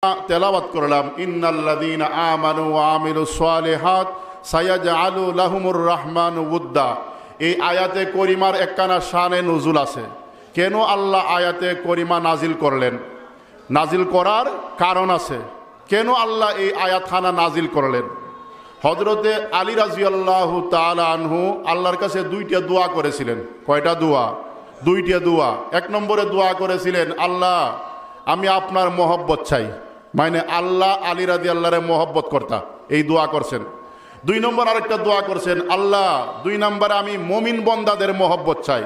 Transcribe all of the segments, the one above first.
তেলাওয়াত করলাম, ইন্নাল্লাযীনা আমানু ওয়া আমিলুস সালিহাত সায়াজআলু লাহুমুর রাহমানু উদ্দা। এই আয়াতে করিমার একখানা শানে নুজুল আছে। কেন আল্লাহ আয়াতে করিমা নাজিল করলেন? নাজিল করার কারণ আছে। কেন আল্লাহ এই আয়াতখানা নাজিল করলেন? হযরতে আলী রাদিয়াল্লাহু তাআলা আনহু আল্লাহর কাছে দুইটা দোয়া করেছিলেন। কয়টা দোয়া? দুইটা দোয়া। এক নম্বরে দোয়া করেছিলেন, আল্লাহ আমি আপনার মহব্বত চাই, মানে আল্লাহ আলী রাদিয়াল্লাহরে মহব্বত করতা, এই দোয়া করছেন। দুই নম্বর আরেকটা দোয়া করছেন, আল্লাহ দুই নম্বরে আমি মুমিন বন্দাদের মহব্বত চাই,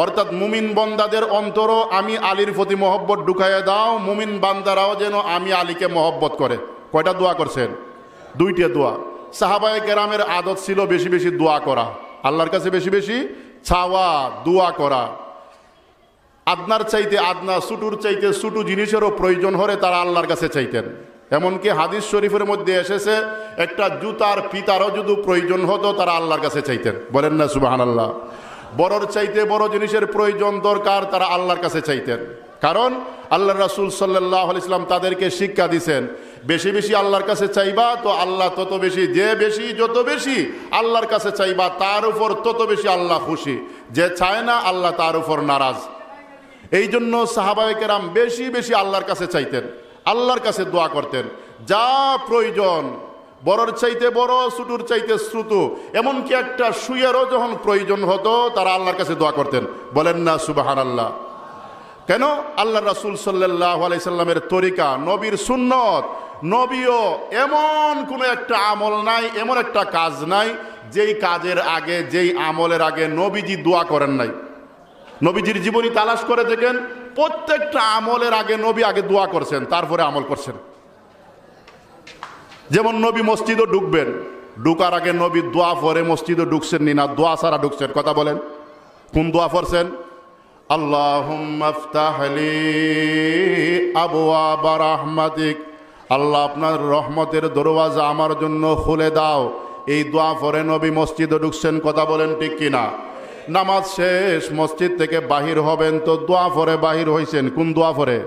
অর্থাৎ মুমিন বন্দাদের অন্তরও আমি আলীর প্রতি মহব্বত ঢুকাইয়া দাও, মুমিন বান্দারাও যেন আমি আলীকে মহব্বত করে। কয়টা দোয়া করছেন? দুইটা দোয়া। সাহাবায়ে কেরামের আদত ছিল বেশি বেশি দোয়া করা, আল্লাহর কাছে বেশি বেশি চাওয়া, দোয়া করা। আদনার চাইতে আদনা, ছুটুর চাইতে ছুটু জিনিসেরও প্রয়োজন হলে তারা আল্লাহর কাছে চাইতেন। এমনকি হাদিস শরীফের মধ্যে এসেছে, একটা জুতার ফিতারও যদি প্রয়োজন হতো তারা আল্লাহর কাছে চাইতেন। বলেন না সুবহানাল্লাহ? বড়র চাইতে বড় জিনিসের প্রয়োজন দরকার, তারা আল্লাহর কাছে চাইতেন। কারণ আল্লাহ রাসূল সাল্লাল্লাহু আলাইহি ওয়াসাল্লাম তাদেরকে শিক্ষা দিয়েছেন, বেশি বেশি আল্লাহর কাছে চাইবা তো আল্লাহ তত বেশি, যত বেশি আল্লাহর কাছে চাইবা তার উপর তত বেশি আল্লাহ খুশি, যে চায় না আল্লাহ তার উপর নারাজ। এই জন্য সাহাবায়ে কেরাম বেশি বেশি আল্লাহর কাছে চাইতেন, আল্লাহর কাছে দোয়া করতেন। যা প্রয়োজন, বড়র চাইতে বড়, ছোটুর চাইতে ছোট, এমনকি একটা সুইয়েরও যখন প্রয়োজন হতো তারা আল্লাহর কাছে দোয়া করতেন। বলেন না সুবহানাল্লাহ? কেন? আল্লাহ রাসূল সাল্লাল্লাহু আলাইহি সাল্লামের তরিকা, নবীর সুন্নত। নবীও এমন কোনো একটা আমল নাই, এমন একটা কাজ নাই যেই কাজের আগে, যেই আমলের আগে নবীজি দোয়া করেন নাই। নবীজির জীবনী তালাশ করে দেখেন, প্রত্যেকটা আমলের আগে নবী আগে দোয়া করছেন, তারপরে আমল করছেন। যেমন নবী মসজিদও ঢুকবেন, ঢুকার আগে নবী দোয়া পরে মসজিদও ঢুকছেন নি, না দোয়া ছাড়া ঢুকছেন? কথা বলেন, কোন দোয়া পড়ছেন? আল্লাহুম্মা ইফতাহ লি আবওয়াবা রাহমাতিক, আল্লাহ আপনার রহমতের দরওয়াজা আমার জন্য খুলে দাও। এই দোয়া পরে নবী মসজিদে ঢুকছেন। কথা বলেন ঠিক কিনা? নামাজ শেষ, মসজিদ থেকে বাহির হবেন তো দোয়া পরে বাহির হইছেন। কোন দোয়া পরে?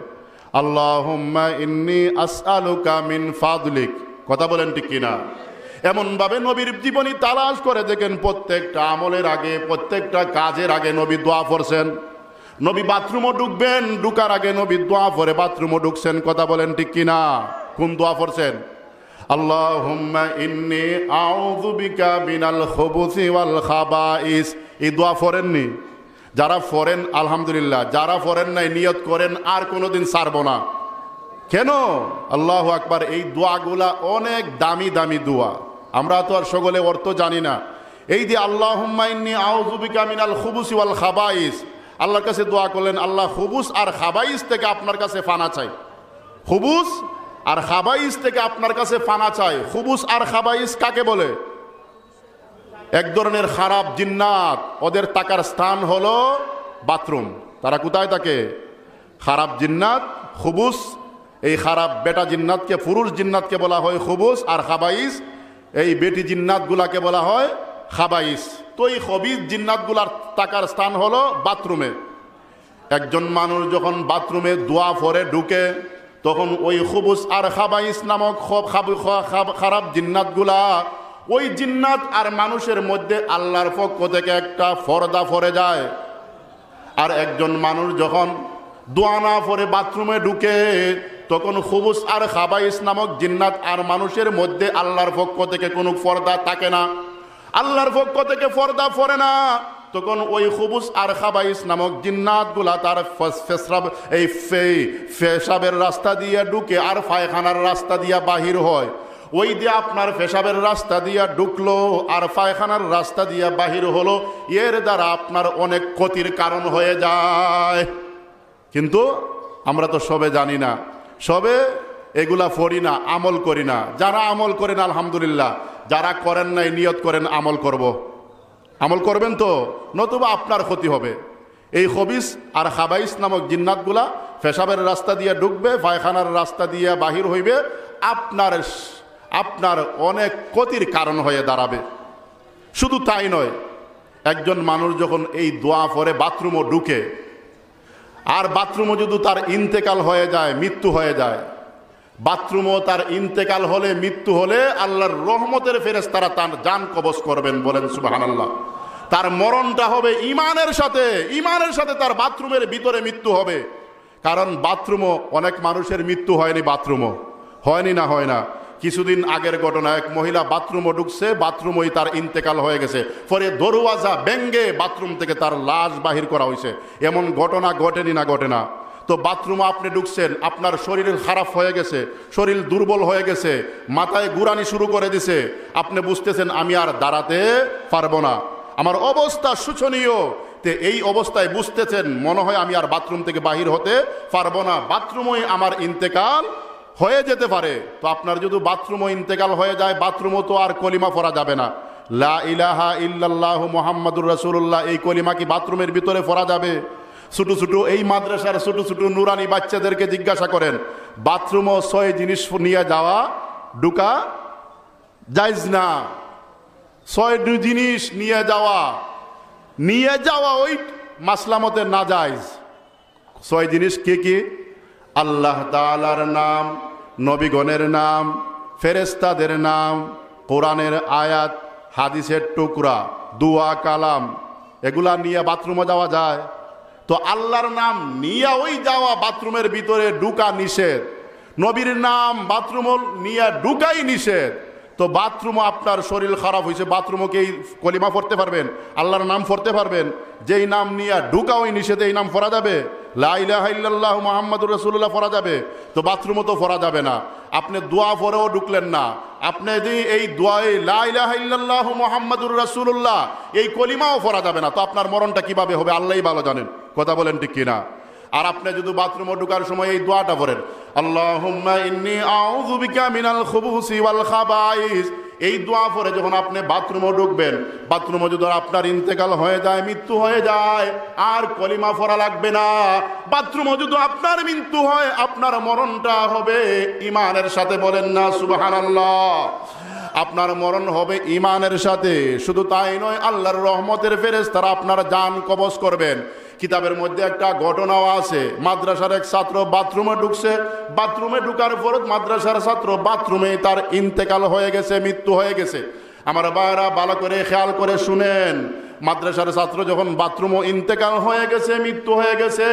আল্লাহুম্মা ইন্নী আসআলুকা মিন ফাদলিক। কথা বলেন ঠিক কিনা? এমনভাবে নবীর জীবনী তালাশ করে দেখেন, প্রত্যেকটা আমলের আগে, প্রত্যেকটা কাজের আগে নবী দোয়া পড়ছেন। নবী বাথরুমও ঢুকবেন, ঢুকার আগে নবী দোয়া পড়ে বাথরুমও ঢুকছেন। কথা বলেন ঠিক কিনা? কোন দোয়া পড়ছেন? আল্লাহুম্মা ইন্নী আউযু বিকা মিনাল খুবুসি ওয়াল খাবাইস। এই দোয়া পড়েননি? যারা পড়েন আলহামদুলিল্লাহ, যারা পড়েন নাই নিয়ত করেন আর কোনোদিন ছাড়ব না। কেন? আল্লাহু আকবার। এই দোয়াগুলা অনেক দামি দামি দোয়া, আমরা তো আর সকলে অর্থ জানি না। এই যে আল্লাহুম্মা ইন্নী আউযু বিকা মিনাল খুবুসি ওয়াল খাবাইস, আল্লাহর কাছে দোয়া করলেন, আল্লাহ খুবুস আর খাবাইস থেকে আপনার কাছে ফানা চাই। খুবুস আর খাবাইস থেকে আপনার কাছে ফানা চাই। খুবুস আর খাবাইস কাকে বলে? এক ধরনের খারাপ জিন্নাত, ওদের থাকার স্থান হলো বাথরুম। তারা কোথায় থাকে? খারাপ জিন্নাত, খুবুস। এই খারাপ বেটা জিন্নাতকে, পুরুষ জিন্নাতকে বলা হয় খুবুস, আর খাবাইস এই বেটি জিন্নাতগুলাকে বলা হয় খাবাইস। তো এই খবিস জিন্নাতগুলার থাকার স্থান হলো বাথরুমে। একজন মানুষ যখন বাথরুমে দোয়া পড়ে ঢুকে, তখন ওই খুবুস আর খাবাইস নামক খারাপ জিন্নাতগুলা, ওই জিন্নাত আর মানুষের মধ্যে আল্লাহর পক্ষ থেকে একটা পর্দা পড়ে যায়। আর একজন মানুষ যখন দোয়া না পড়ে বাথরুমে ঢুকে, তখন খুবুস আর খাবাইস নামক জিন্নাত আর মানুষের মধ্যে আল্লাহর পক্ষ থেকে কোনো পর্দা থাকে না, আল্লাহর পক্ষ থেকে পর্দা পড়ে না। তখন ওই খুবুস আর খাবাইস নামক জিন্নাতগুলা তার পেশাবের রাস্তা দিয়ে ঢুকে আর পায়খানার রাস্তা দিয়ে বাহির হয়। ওই দিয়ে আপনার পেশাবের রাস্তা দিয়া ঢুকলো আর পায়খানার রাস্তা দিয়া বাহির হলো, এর দ্বারা আপনার অনেক ক্ষতির কারণ হয়ে যায়। কিন্তু আমরা তো সবে জানি না, সবে এগুলা পড়ি না, আমল করি না। যারা আমল করেন আলহামদুলিল্লাহ, যারা করেন নাই নিয়ত করেন আমল করব। আমল করবেন তো, নতুবা আপনার ক্ষতি হবে। এই খবিস আর খাবাইস নামক জিন্নাতগুলা পেশাবের রাস্তা দিয়ে ঢুকবে, পায়খানার রাস্তা দিয়ে বাহির হইবে, আপনার অনেক ক্ষতির কারণ হয়ে দাঁড়াবে। শুধু তাই নয়, একজন মানুষ যখন এই দোয়া পড়ে বাথরুমও ঢুকে, আর বাথরুমও যদি তার ইন্তেকাল হয়ে যায়, মৃত্যু হয়ে যায়, বাথরুমও তার ইন্তেকাল হলে, মৃত্যু হলে আল্লাহর রহমতের ফেরেশতারা তার জান কবজ করবেন, বলেন সুবহানাল্লাহ। তার মরণটা হবে ইমানের সাথে, ইমানের সাথে তার বাথরুমের ভিতরে মৃত্যু হবে। কারণ বাথরুমও অনেক মানুষের মৃত্যু হয়নি, বাথরুমও হয়নি, না হয় না। কিছুদিন আগের ঘটনা, এক মহিলা বাথরুমও ঢুকছে, বাথরুমই তার ইন্তেকাল হয়ে গেছে, পরে দরওয়াজা ভেঙ্গে বাথরুম থেকে তার লাশ বাহির করা হয়েছে। এমন ঘটনা ঘটেনি না ঘটে না? তো বাথরুমে আপনি ঢুকছেন, আপনার শরীর খারাপ হয়ে গেছে, শরীর দুর্বল হয়ে গেছে, মাথায় গুরানি শুরু করে দিছে, আপনি বুঝতেছেন আমি আর দাঁড়াতে পারবো না, আমার অবস্থা শোচনীয়। তে এই অবস্থায় বুঝতেছেন মনে হয় আমি আর বাথরুম থেকে বাহির হতে পারবো না, বাথরুমই আমার ইন্তেকাল হয়ে যেতে পারে। তো আপনার যদি বাথরুমও ইন্তেকাল হয়ে যায়, বাথরুমও তো আর কলিমা পড়া যাবে না, লা ইলাহা ইল্লাল্লাহু মুহাম্মাদুর রাসূলুল্লাহ, এই কলিমা কি বাথরুমের ভিতরে পড়া যাবে? ছোট ছোট এই মাদ্রাসার ছোট ছোট নুরানি বাচ্চাদেরকে জিজ্ঞাসা করেন, বাথরুমও 6 জিনিস নিয়ে যাওয়া ঢুকা জায়েজ না? 6 জিনিস নিয়ে যাওয়া ওই মাসলামতে না জায়েজ। 6 জিনিস কি কি? আল্লাহ তাআলার নাম, নবীগণের নাম, ফেরেশতাদের নাম, কোরআনের আয়াত, হাদিসের টুকরা, দুয়া কালাম, এগুলা নিয়ে বাথরুমে যাওয়া যায়? তো আল্লাহর নাম নিয়ে ওই যাওয়া বাথরুমের ভিতরে ঢুকা নিষেধ, নবীর নাম বাথরুম নিয়ে ঢুকাই নিষেধ। তো বাথরুমও আপনার শরীর খারাপ হয়েছে, বাথরুমও কি কলিমা পড়তে পারবেন, আল্লাহর নাম পড়তে পারবেন? যেই নাম নিয়ে ঢুকা ওই নিষেধে এই নাম পড়া যাবে? লা ইলাহা ইল্লাল্লাহু মুহাম্মাদুর রাসূলুল্লাহ পড়া যাবে? তো বাথরুমও তো পড়া যাবে না। আপনি দোয়া পড়েও ঢুকলেন না, আপনি যদি এই দোয়ায় লা ইলাহা ইল্লাল্লাহু মুহাম্মাদুর রাসূলুল্লাহ এই কলিমাও পড়া যাবে না, তো আপনার মরণটা কিভাবে হবে আল্লাহই ভালো জানেন, কথা বলেন ঠিক কিনা? আর আপনি যদি বাথরুমে ঢোকার সময় এই দোয়াটা পড়েন, আল্লাহুম্মা ইন্নী আউযু বিকা মিনাল খুবুসি ওয়াল খাবাইস, এই দোয়া পড়ে যখন আপনি বাথরুমে ঢুকবেন, বাথরুমে যদি আপনার ইন্তেকাল হয়ে যায়, মৃত্যু হয়ে যায়, আর কলিমা পড়া লাগবে না। বাথরুমে যদি আপনার মৃত্যু হয়, আপনার মরণটা হবে ঈমানের সাথে, বলেন না সুবহানাল্লাহ? আপনার মরণ হবে ঈমানের সাথে। শুধু তাই নয়, আল্লাহর রহমতের ফেরেশতারা আপনার জান কবজ করবেন। কিতাবের মধ্যে একটা ঘটনাও আছে, মাদ্রাসার এক ছাত্র বাথরুমে ঢুকছে, বাথরুমে ঢুকার পর মাদ্রাসার ছাত্র বাথরুমে তার ইন্তেকাল হয়ে গেছে, মৃত্যু হয়ে গেছে। আমার ভাইরা ভালো করে খেয়াল করে শুনেন, মাদ্রাসার ছাত্র যখন বাথরুমও ইন্তেকাল হয়ে গেছে, মৃত্যু হয়ে গেছে,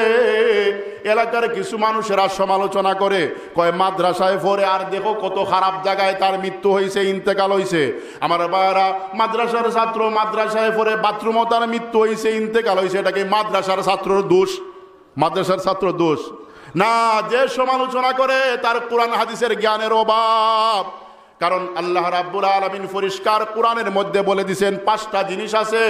এলাকার কিছু মানুষেরা সমালোচনা করে, কয় মাদ্রাসায় পড়ে আর দেখো কত খারাপ জায়গায় তার মৃত্যু হয়েছে, ইন্তেকাল হয়েছে। আমার ভাইরা, মাদ্রাসার ছাত্র মাদ্রাসায় পড়ে বাথরুমও তার মৃত্যু হয়েছে, ইন্তেকাল হয়েছে, এটাকে মাদ্রাসার ছাত্রর দোষ? মাদ্রাসার ছাত্র দোষ না। যে সমালোচনা করে তার কোরআন হাদিসের জ্ঞানের অভাব। কারণ আল্লাহ রাব্বুল আলামিন পরিষ্কার কোরআনের মধ্যে বলে দিয়েছেন 5টা জিনিস আছে,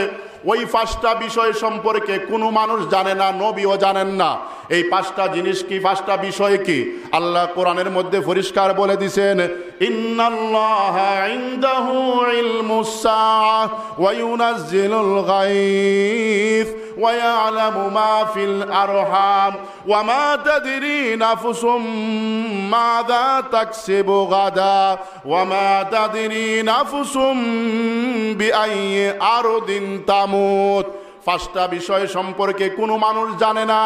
ওই 5টা বিষয় সম্পর্কে কোনো মানুষ জানে না, নবীও জানেন না। এই 5টা জিনিস কি, 5টা বিষয় কি? আল্লাহ কোরআনের মধ্যে পরিষ্কার বলে দিয়েছেন, ইন্নাল্লাহা ইনদাহু ইলমুস সাআহ ওয়া ইউনাজ্জিলুল গায়থ ওয়া ইয়ালামু মা ফিল আরহাম ওয়া মা তাদরি নাফসুম মাযা তাকসিবু গাদা ওয়া মা তাদরি নাফসুম বিআইয়ি আরদিন তামুত। 5টা বিষয় সম্পর্কে কোনো মানুষ জানে না।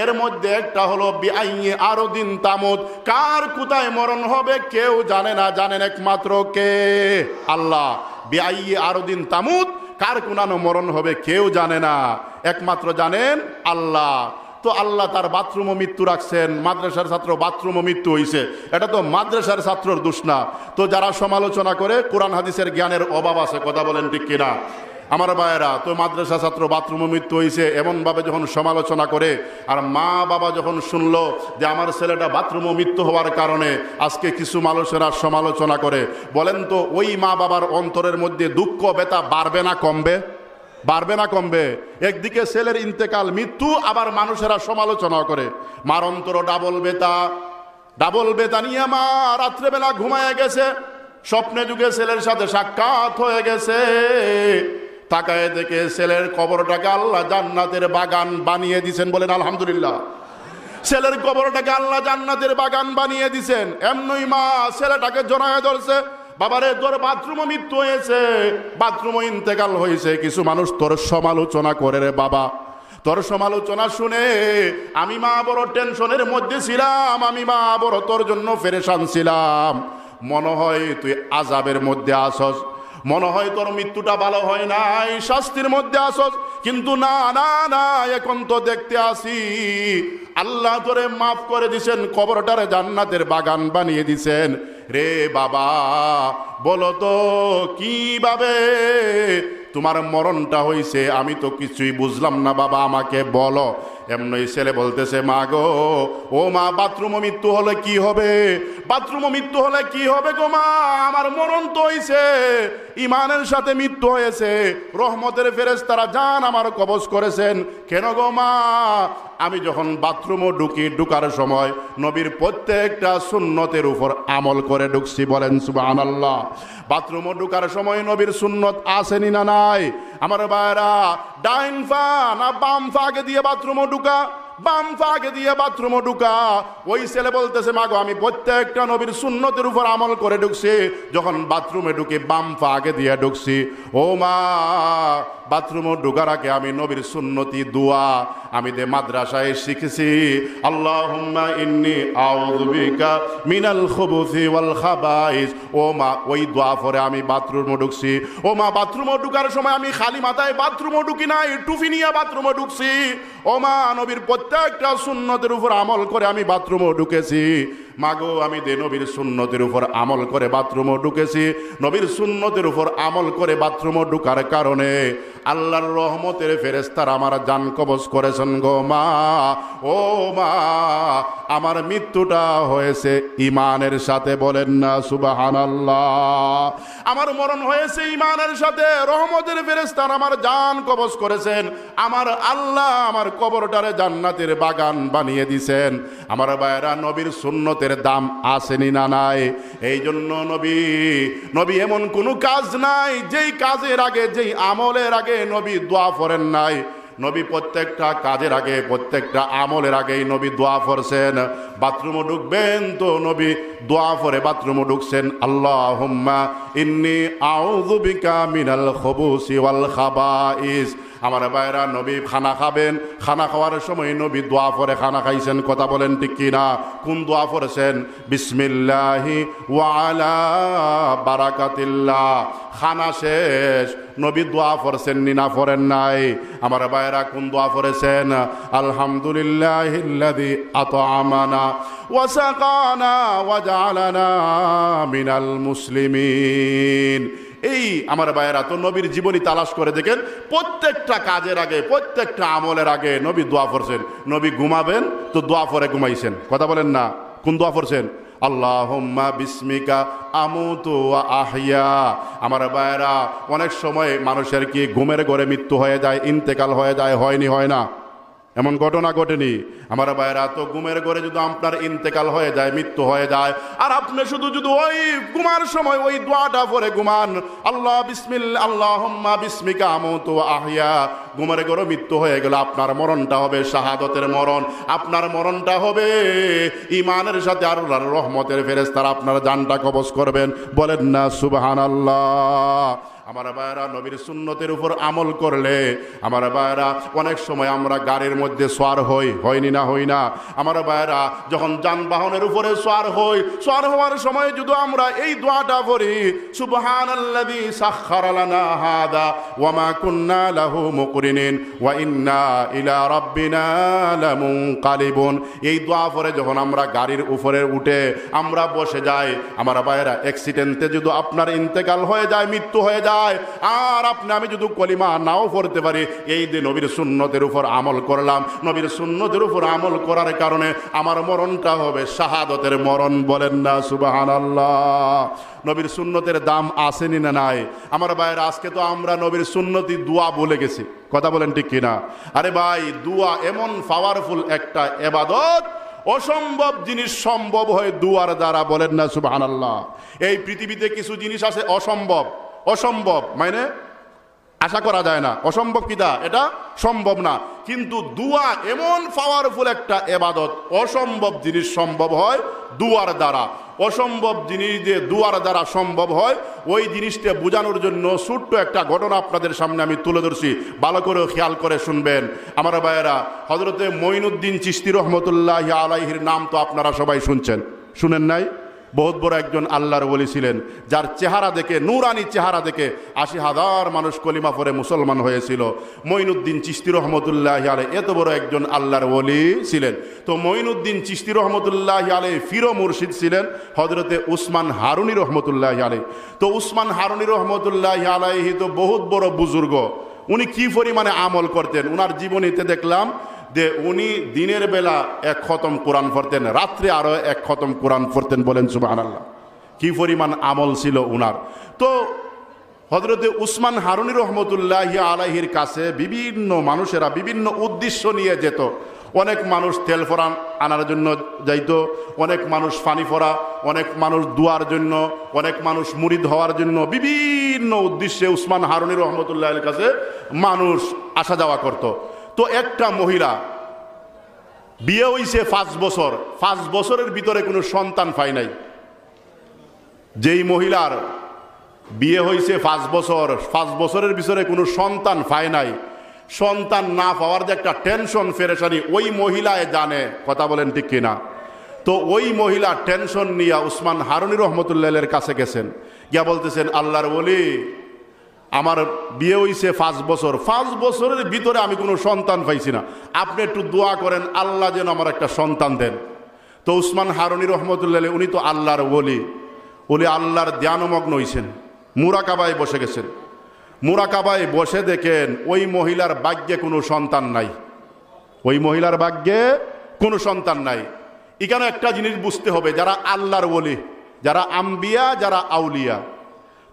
এর মধ্যে একটা হলো বিআইয়ি আরদিন তামুত, কার কোথায় মরণ হবে কেউ জানে না, জানেন একমাত্র কে? আল্লাহ। বিআইয়ি আরদিন তামুত, কার কোনানো মরণ হবে কেউ জানে না, একমাত্র জানেন আল্লাহ। তো আল্লাহ তার বাথরুমও মৃত্যু রাখছেন, মাদ্রাসার ছাত্র বাথরুমও মৃত্যু হয়েছে, এটা তো মাদ্রাসার ছাত্রর দোষ না। তো যারা সমালোচনা করে, কোরআন হাদিসের জ্ঞানের অভাব আছে, কথা বলেন ঠিক কিনা? আমার ভাইয়েরা, তো মাদ্রাসা ছাত্র বাথরুমে মৃত্যু হয়েছে এমনভাবে যখন সমালোচনা করে, আর মা বাবা যখন শুনলো যে আমার ছেলেটা বাথরুমে মৃত্যু হওয়ার কারণে আজকে কিছু মানুষেরা সমালোচনা করে, বলেন তো ওই মা বাবার অন্তরের মধ্যে দুঃখ ব্যথা বাড়বে না কমবে? বাড়বে না কমবে? একদিকে ছেলের ইন্তেকাল, মৃত্যু, আবার মানুষেরা সমালোচনা করে, মার অন্তর ডাবল বেতা নিয়ে মা রাত্রেবেলা ঘুমায় গেছে, স্বপ্নে যুগে ছেলের সাথে সাক্ষাৎ হয়ে গেছে, তাকায় দেখে ছেলের কবরটাকে আল্লাহ জান্নাতের বাগান বানিয়ে দিয়েছেন, বলেন আলহামদুলিল্লাহ। ছেলের কবরটাকে আল্লাহ জান্নাতের বাগান বানিয়ে দিয়েছেন। এমনই মা ছেলেটাকে জড়ায় ধরছে, বাবারে তোর বাথরুমে মৃত্যু হয়েছে, বাথরুমে ইন্তেকাল হয়েছে, কিছু মানুষ তোর সমালোচনা করে রে বাবা, তোর সমালোচনা শুনে আমি মা বড় টেনশনের মধ্যে ছিলাম, আমি মা বড় তোর জন্য পেরেশান ছিলাম। মনে হয় তুই আযাবের মধ্যে আসস, মনে হয় তোর মৃত্যুটা ভালো হয় নাই, শাস্তির মধ্যে আসস। কিন্তু না না না, এখন তো দেখতে আসি আল্লাহ তোরে মাফ করে দিছেন, কবরটারে জান্নাতের বাগান বানিয়ে দিছেন। রে বাবা, বলো তো কিভাবে তোমার মরণটা হইছে? আমি তো কিছুই বুঝলাম না বাবা, আমাকে বলো। এমনই ছেলে বলতেছে, মা গো, ও মা, বাথরুমে মৃত্যু হলে কি হবে? বাথরুমে মৃত্যু হলে কি হবে গো মা? আমার মরণ তো হইছে, ইমানের সাথে মৃত্যু হয়েছে, রহমতের ফেরেশতারা জান আমার কবজ করেছেন। কেন গো মা? আমি যখন বাথরুমে ঢুকার সময় নবীর প্রত্যেকটা সুন্নতের উপর আমল করে ঢুকছি। বলেন সুবহানাল্লাহ। বাথরুমে ঢুকার সময় নবীর সুন্নত আসেনি না নাই? আমার ভাইরা, ডাইন পা না বাম পা আগে দিয়ে বাথরুমে ঢুকা, বাম পা আগে দিয়ে বাথরুমে ঢুকা। ওই ছেলে বলতেছে, মাগো, আমি প্রত্যেকটা নবীর সুন্নতের উপর আমল করে ঢুকছি, যখন বাথরুমে ঢুকে বাম পা আগে দিয়ে ঢুকছি। ও মা, বাথরুমে ঢুকার আগে আমি নবীর সুন্নতি দোয়া আমি মাদ্রাসায় শিখেছি। আল্লাহুম্মা ইন্নী আউযু বিকা মিনাল খুবুসি ওয়াল খাবাইস। ও মা, ওই দোয়া পরে আমি বাথরুমে ঢুকছি। ও মা, বাথরুমে ঢুকার সময় আমি খালি মাথায় বাথরুমে ঢুকি নাই, টুপি নিয়ে বাথরুমে ঢুকছি। ও মা, নবীর প্রত্যেকটা সুন্নতের উপর আমল করে আমি বাথরুমে ঢুকেছি। মাগো, আমি নবীর সুন্নতের উপর আমল করে বাথরুমে ঢুকেছি। নবীর সুন্নতের উপর আমল করে বাথরুমে ঢুকার কারণে আল্লাহর রহমতের ফেরেশতারা আমার জান কবজ করেছেন গো মা। ও মা, আমার মৃত্যুটা হয়েছে ইমানের সাথে। বলেন না সুবহানাল্লাহ। আমার মরণ হয়েছে ইমানের সাথে, রহমতের ফেরেশতারা আমার জান কবজ করেছেন। আমার আল্লাহ আমার কবরটারে জান্নাতের বাগান বানিয়ে দিছেন। আমার ভাইরা, নবীর সুন্নতের দাম আসেনি না নাই? এই জন্য নবী এমন কোনো কাজ নাই যেই কাজের আগে, যেই আমলের আগে নবী দোয়া করেন নাই। নবী প্রত্যেকটা কাজের আগে, প্রত্যেকটা আমলের আগেই নবী দোয়া করছেন। বাথরুমে ঢুকবেন তো নবী দোয়া করে বাথরুমে ঢুকছেন। আল্লাহুম্মা ইন্নী আউযু বিকা মিনাল খুবুসি ওয়াল খাবাইস। আমার ভাইরা, নবী খানা খাবেন, খানা খাওয়ার সময় নবী দোয়া করে খানা খাইছেন। কথা বলেন ঠিক কিনা? কোন দোয়া করেছেন? বিসমিল্লাহি ওয়া আলা বারাকাতিল্লাহ। খানা শেষ নবী দোয়া করছেন নি না করেন নাই? আমার ভাইরা, কোন দোয়া করেছেন? আলহামদুলিল্লাহিল্লাযী আত'আমানা ওয়া সাকানা ওয়া জাআলানা মিনাল মুসলিমিন। এই আমার ভাইয়েরা, তো নবীর জীবনী তালাশ করে দেখেন, প্রত্যেকটা কাজের আগে, প্রত্যেকটা আমলের আগে নবী দোয়া করছেন। নবী ঘুমাবেন তো দোয়া করে ঘুমাইছেন। কথা বলেন না? কোন দোয়া করছেন? আল্লাহুম্মা বিসমিকা আমুতু ওয়া আহইয়া। আমার ভাইয়েরা, অনেক সময় মানুষের কি ঘুমের ঘরে মৃত্যু হয়ে যায়, ইন্তেকাল হয়ে যায়, হয়নি? হয় না? এমন ঘটনা ঘটেনি? আমার ভাইরা, তো ঘুমের ঘরে যদি আপনার ইন্তেকাল হয়ে যায়, মৃত্যু হয়ে যায়, আর আপনি শুধু ওই ঘুমার সময় ওই দোয়াটা পরে ঘুমান, আল্লাহুম্মা বিসমিকা আমুতু ওয়া আহইয়া, ঘুমের ঘরে মৃত্যু হয়ে গেল, আপনার মরণটা হবে শাহাদতের মরণ। আপনার মরণটা হবে ইমানের সাথে, আল্লাহর রহমতের ফেরেশতারা আপনার জানটা কবজ করবেন। বলেন না সুবহানাল্লাহ। আমার ভাইরা, নবীর সুন্নতের উপর আমল করলে আমার ভাইরা, অনেক সময় আমরা গাড়ির মধ্যে সোয়ার হয়নি না? হই না? আমার ভাইরা, যখন যানবাহনের উপরে সোয়ার হওয়ার সময় যদি আমরা এই দোয়াটা পড়ি, সুবহানাল্লাযী সাখখারা লানা হাদা ওয়া মা কুন্না লাহু মুকরিনিন ওয়া ইন্না ইলা রাব্বিনা লামুনকালিবুন। এই দোয়া পড়ে যখন আমরা গাড়ির উপরে উঠে আমরা বসে যাই, আমার ভাইরা, অ্যাক্সিডেন্টে যদি আপনার ইন্তেকাল হয়ে যায়, মৃত্যু হয়ে যায়, আর আমি যদি কলিমা নাও পড়তে পারি, এই যে নবীর সুন্নতের উপর আমল করলাম, নবীর সুন্নতের উপর আমল করার কারণে আমার মরণটা হবে শাহাদতের মরণ। বলেন না সুবহানাল্লাহ। নবীর সুন্নতের দাম আসেনি না নাই? আমার ভাইয়ের, আজকে তো আমরা নবীর সুন্নতি দোয়া বলে গেছি। কথা বলেন ঠিক কিনা? আরে ভাই, দোয়া এমন পাওয়ারফুল একটা ইবাদত, অসম্ভব জিনিস সম্ভব হয় দুয়ার দ্বারা। বলেন না সুবহানাল্লাহ। এই পৃথিবীতে কিছু জিনিস আছে অসম্ভব মানে আশা করা যায় না, অসম্ভব কিনা, এটা সম্ভব না। কিন্তু দুয়া এমন পাওয়ারফুল একটা ইবাদত, অসম্ভব জিনিস সম্ভব হয় দুয়ার দ্বারা। অসম্ভব জিনিস দিয়ে দুয়ার দ্বারা সম্ভব হয়, ওই জিনিসটা বোঝানোর জন্য ছোট্ট একটা ঘটনা আপনাদের সামনে আমি তুলে ধরছি, ভালো করে খেয়াল করে শুনবেন আমার ভাইয়েরা। হযরতে মঈনুদ্দিন চিশতি রহমতুল্লাহি আলাইহির নাম তো আপনারা সবাই শুনছেন, শুনেন নাই? বহুত বড় একজন আল্লাহর ওলি ছিলেন, যার চেহারা দেখে, নূরানি চেহারা দেখে ৮০,০০০ মানুষ কলিমা পড়ে মুসলমান হয়েছিল। মঈনুদ্দিন চিশতি রহমতুল্লাহি আলাইহি এত বড় একজন আল্লাহর ওলি ছিলেন। তো মঈনুদ্দিন চিশতি রহমতুল্লাহি আলাইহি ফিরো মুর্শিদ ছিলেন হযরতে উসমান হারুনি রহমতুল্লাহি আলাইহি। তো উসমান হারুনি রহমতুল্লাহি আলাইহি তো বহুত বড় বুজুর্গ, উনি কি পরিমাণে আমল করতেন উনার জীবনীতে দেখলাম যে উনি দিনের বেলা 1 খতম কোরআন পড়তেন, রাত্রে আরো 1 খতম কোরআন পড়তেন। বলেন সুবহানাল্লাহ, কি পরিমাণ আমল ছিল উনার। তো হযরতে উসমান হারুনি রহমতুল্লাহি আলাইহির কাছে বিভিন্ন মানুষেরা বিভিন্ন উদ্দেশ্য নিয়ে যেত। অনেক মানুষ তেল ফোড়া আনার জন্য যাইতো, অনেক মানুষ পানি ফোড়া, অনেক মানুষ দুয়ার জন্য, অনেক মানুষ মুরিদ হওয়ার জন্য, বিভিন্ন উদ্দেশ্যে উসমান হারুনি রহমতুল্লাহির কাছে মানুষ আসা যাওয়া করত। তো একটা মহিলা বিয়ে হইছে 5 বছর, 5 বছরের ভিতরে কোনো সন্তান পায় নাই। যেই মহিলার বিয়ে হইছে 5 বছর, 5 বছরের ভিতরে কোনো সন্তান পায় নাই, সন্তান না পাওয়ার যে একটা টেনশন ফেরেশানি ওই মহিলায় জানে, কথা বলেন ঠিক কিনা? তো ওই মহিলা টেনশন নিয়ে উসমান হারুনি রহমতুল্লাহির কাছে গেছেন, গিয়া বলতেছেন আল্লাহর ওলি আমার বিয়ে হইছে 5 বছর, 5 বছরের ভিতরে আমি কোনো সন্তান পাইছি না, আপনি একটু দোয়া করেন আল্লাহ যেন আমার একটা সন্তান দেন। তো উসমান হারুনি রহমতুল্লাহ উনি তো আল্লাহর ওলি, উনি আল্লাহর ধ্যানমগ্ন হইছেন, মুরাকাবায় বসে গেছেন। মুরাকাবায় বসে দেখেন ওই মহিলার ভাগ্যে কোনো সন্তান নাই, ওই মহিলার ভাগ্যে কোনো সন্তান নাই। এখানে একটা জিনিস বুঝতে হবে, যারা আল্লাহর ওলি, যারা আম্বিয়া, যারা আউলিয়া,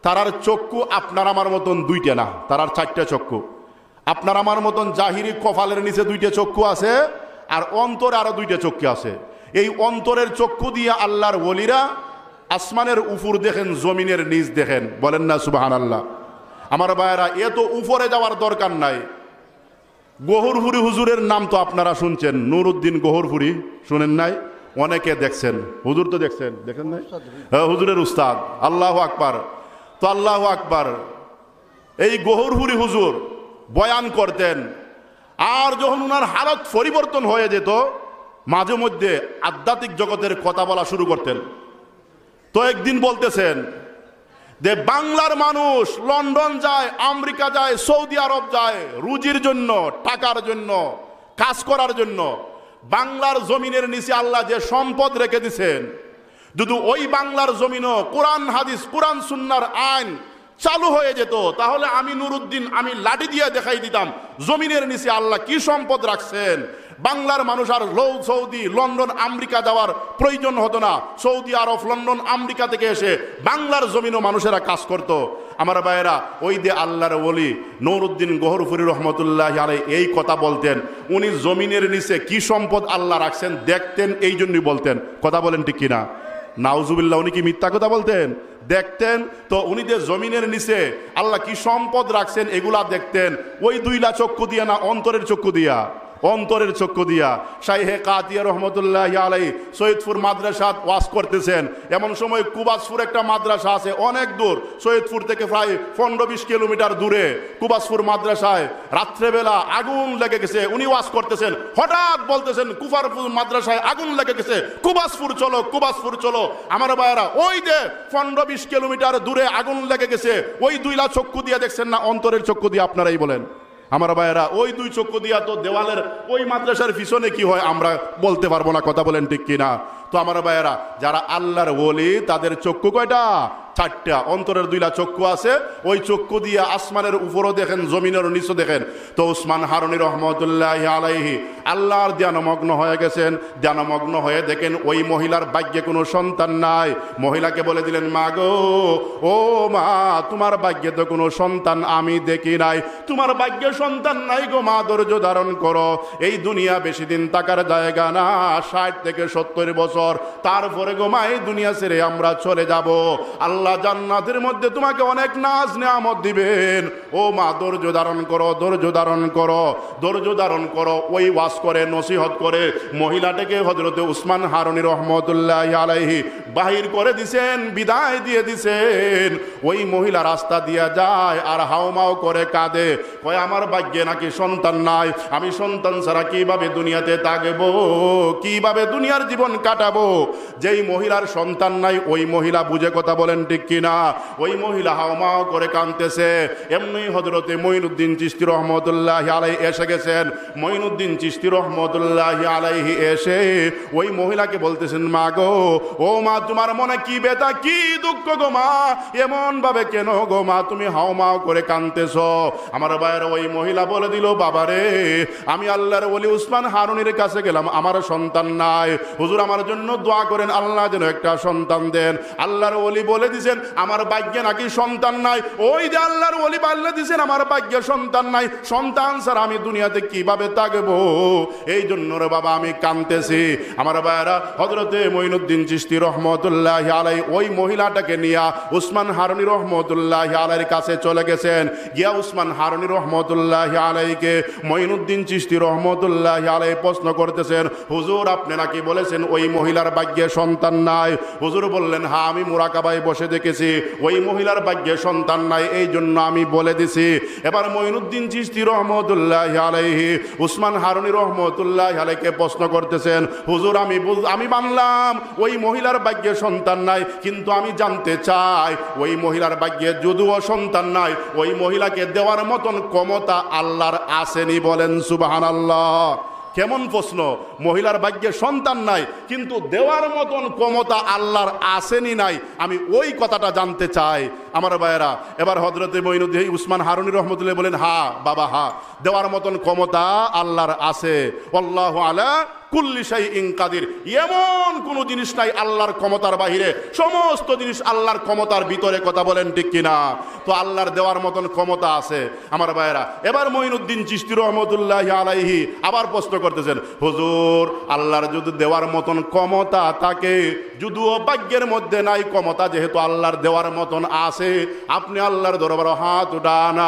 তারার চক্ষু আপনার আমার মতন 2টা না, তারার 4টা চক্ষু। আপনার আমার মতন জাহিরি কপালের নিচে 2টা চক্ষু আছে, আর অন্তরে আরো 2টা চক্ষু আছে। এই অন্তরের চক্ষু দিয়ে আল্লাহর ওলিরা আসমানের উপর দেখেন, জমিনের নিচ দেখেন। বলেন না সুবহানাল্লাহ। আমার ভাইয়েরা, এত উপরে যাওয়ার দরকার নাই। গহরপুরি হুজুরের নাম তো আপনারা শুনছেন, নুরউদ্দিন গহরপুরি, শুনেন নাই? অনেকে দেখছেন, হুজুর তো দেখছেন, দেখেন নাই? হ্যাঁ, হুজুরের উস্তাদ, আল্লাহু আকবার। তো আল্লাহু আকবার, এই গহরপুরি হুজুর বয়ান করতেন, আর যখন উনার হালত পরিবর্তন হয়ে যেত, মাঝে মধ্যে আধ্যাত্মিক জগতের কথা বলা শুরু করতেন। তো একদিন বলতেছেন যে বাংলার মানুষ লন্ডন যায়, আমেরিকা যায়, সৌদি আরব যায় রুজির জন্য, টাকার জন্য, কাজ করার জন্য। বাংলার জমিনের নিচে আল্লাহ যে সম্পদ রেখে দিছেন, যদি ওই বাংলার জমিনও কোরআন হাদিস, কোরআন সুন্নাহর আইন চালু হয়ে যেত, তাহলে আমি নুরউদ্দিন, আমি লাঠি দিয়ে দেখাই দিতাম জমিনের নিচে আল্লাহ কি সম্পদ রাখছেন। বাংলার মানুষ আর সৌদি, লন্ডন, আমেরিকা যাওয়ার প্রয়োজন হতো না। সৌদি আরব, লন্ডন, আমেরিকা থেকে এসে বাংলার জমিনও মানুষেরা কাজ করত। আমার ভাইয়েরা, ওই যে আল্লাহর ওলি নুরউদ্দিন গহরপুরি রহমতুল্লাহি আলাইহি এই কথা বলতেন। উনি জমিনের নিচে কি সম্পদ আল্লাহ রাখছেন দেখতেন, এই জন্যই বলতেন। কথা বলেন ঠিক কিনা? নাউজুবিল্লাহ, উনি কি মিথ্যা কথা বলতেন? দেখতেন। তো উনি যে জমিনের নিচে আল্লাহ কি সম্পদ রাখছেন এগুলা দেখতেন, ওই 2টা চক্ষু দিয়া না, অন্তরের চক্ষু দিয়া, অন্তরের চক্ষু দিয়া। শাইখে কাতিয়া রহমতুল্লাহি আলাইহি সৈয়দপুর মাদ্রাসাত ওয়াজ করতেছেন। এমন সময় কুবাসপুর একটা মাদ্রাসা আছে, অনেক দূর, সৈয়দপুর থেকে প্রায় 15-20 কিলোমিটার দূরে কুবাসপুর মাদ্রাসায় রাত্রেবেলা আগুন লেগে গেছে। উনি ওয়াজ করতেছেন, হঠাৎ বলতেছেন কুফারপুর মাদ্রাসায় আগুন লেগে গেছে, কুবাসপুর চলো, কুবাসপুর চলো। আমার ভাইয়েরা, ওই যে 15-20 কিলোমিটার দূরে আগুন লেগে গেছে, ওই 2টা চক্ষু দিয়ে দেখছেন না, অন্তরের চক্ষু দিয়ে? আপনারাই বলেন। আমার ভাইয়েরা, ওই 2 চক্ষু দিয়া তো দেওয়ালের ওই মাদ্রাসার পিছনে কি হয় আমরা বলতে পারবো না। কথা বলেন ঠিক কিনা? তো আমার ভাইয়েরা, যারা আল্লাহর ওলি তাদের চক্ষু কয়টা? 4টা। অন্তরের 2টা চক্ষু আছে, ওই চক্ষু দিয়ে আসমানের উপরও দেখেন, জমিনের নিচে দেখেন। তো উসমান হারুনি রহমতুল্লাহি আলাইহি আল্লাহর ধ্যানমগ্ন হয়ে গেছেন। ধ্যানমগ্ন হয়ে দেখেন ওই মহিলার ভাগ্যে কোনো সন্তান নাই। মহিলাকে বলে দিলেন, মা গো, ও মা, তোমার ভাগ্যে তো কোনো সন্তান আমি দেখি নাই, তোমার ভাগ্যে সন্তান নাই গো মা, ধৈর্য ধারণ করো। এই দুনিয়া বেশি দিন থাকার জায়গা না, 60 থেকে 70 বছর বছর, তারপরে গো মা এই দুনিয়া ছেড়ে আমরা চলে যাব। আল্লাহ জান্নাতের মধ্যে তোমাকে অনেক নাজ নেয়ামত দিবেন। ও মা ধৈর্য ধারণ করো, ধৈর্য ধারণ করো, ধৈর্য ধারণ করো। ওই ওয়াজ করে নসিহত করে মহিলাটাকে হযরতে উসমান হারুনী রহমতুল্লাহি আলাইহি বাহির করে দিছেন, বিদায় দিয়ে দিছেন। ওই মহিলা রাস্তা দিয়ে যায় আর হাউমাউ করে কাঁদে, কয় আমার ভাগ্যে নাকি সন্তান নাই, আমি সন্তান ছাড়া কিভাবে দুনিয়াতে থাকবো, কিভাবে দুনিয়ার জীবন কাটাবো। যেই মহিলার সন্তান নাই ওই মহিলা বুঝে কথা বলেন ঠিক কিনা, ওই মহিলা হাউমাউ করে কাঁদতেছে। এমনি হযরতে মঈনুদ্দিন চিশতি রহমতুল্লাহি আলাইহি এসে গেছেন। মঈনুদ্দিন চিশতি রহমতুল্লাহি আলাইহি এসে ওই মহিলাকে বলতেছেন, মা গো, ও মা তোমার মনে কি ব্যথা, কি দুঃখ গো মা, এমন ভাবে কেন গো মা তুমি হাউমাউ করে কাঁদতেছ। আমার ভাইয়ের ওই মহিলা বলে দিল, বাবারে আমি আল্লাহর ওলি উসমান হারুনীর কাছে গেলাম, আমার সন্তান নাই, হুজুর আমার জন্য দোয়া করেন আল্লাহ যেন একটা সন্তান দেন। আল্লাহর ওলি বলে দিছেন আমার ভাগ্যে নাকি সন্তান নাই। ওই যে আল্লাহর ওলি বলে দিছেন আমার ভাগ্যে সন্তান নাই, সন্তান স্যার আমি দুনিয়াতে কিভাবে থাকবো, এই জন্য রে বাবা আমি কাঁদতেছি। আমার ভাইয়েরা হযরতে মঈনুদ্দিন চিশতি রহমতুল্লাহি আলাইহি ওই মহিলাটাকে নিয়া উসমান হারুনী রহমতুল্লাহি আলাইহির কাছে চলে গেছেন। গিয়া উসমান হারুনী রহমতুল্লাহি আলাইহিকে মঈনুদ্দিন চিশতি রহমতুল্লাহি আলাইহি প্রশ্ন করতেছেন, হুজুর আপনি নাকি বলেছেন ওই মহিলার ভাগ্যে সন্তান নাই। হুজুর বললেন, হ্যাঁ আমি মুরাকাবায় বসে দেখেছি ওই মহিলার ভাগ্যে সন্তান নাই, এই জন্য আমি বলে দিছি। এবার মঈনুদ্দিন চিশতি রহমতুল্লাহি আলাইহি উসমান হারুনী রহমতুল্লাহি আলাইহিকে প্রশ্ন করতেছেন, হুজুর আমি মানলাম ওই মহিলার ভাগ্যে সন্তান নাই, কিন্তু আমি জানতে চাই ওই মহিলার ভাগ্যে যদিও সন্তান নাই ওই মহিলাকে দেওয়ার মতন ক্ষমতা আল্লাহর আসেনি, বলেন সুবহানাল্লাহ। কেমন প্রশ্ন, মহিলার ভাগ্যে সন্তান নাই কিন্তু দেওয়ার মতন ক্ষমতা আল্লাহর আসেনি নাই, আমি ওই কথাটা জানতে চাই। আমার ভাইয়েরা এবার হযরতে মঈনুদ্দিন উসমান হারুনী রহমতুল্লাহ বলেন, হা বাবা হা, দেওয়ার মতন ক্ষমতা আল্লাহর আছে। আল্লাহু আলা কুল্লি শাইইন কাদির, এমন কোন জিনিস নাই আল্লাহর ক্ষমতার বাহিরে, সমস্ত জিনিস আল্লাহর ক্ষমতার ভিতরে, কথা বলেন ঠিক কিনা। তো আল্লাহর দেওয়ার মতন ক্ষমতা আছে। আমার ভাইয়েরা এবার মঈনুদ্দিন চিশতি রহমতুল্লাহি আলাইহি আবার প্রশ্ন করতেছেন, হুজুর আল্লাহর যদি দেওয়ার মতন ক্ষমতা থাকে, যদিও ভাগ্যের মধ্যে নাই ক্ষমতা, যেহেতু আল্লাহর দেওয়ার মতন আছে, আপনি আল্লাহর দরবারে হাত উঠান,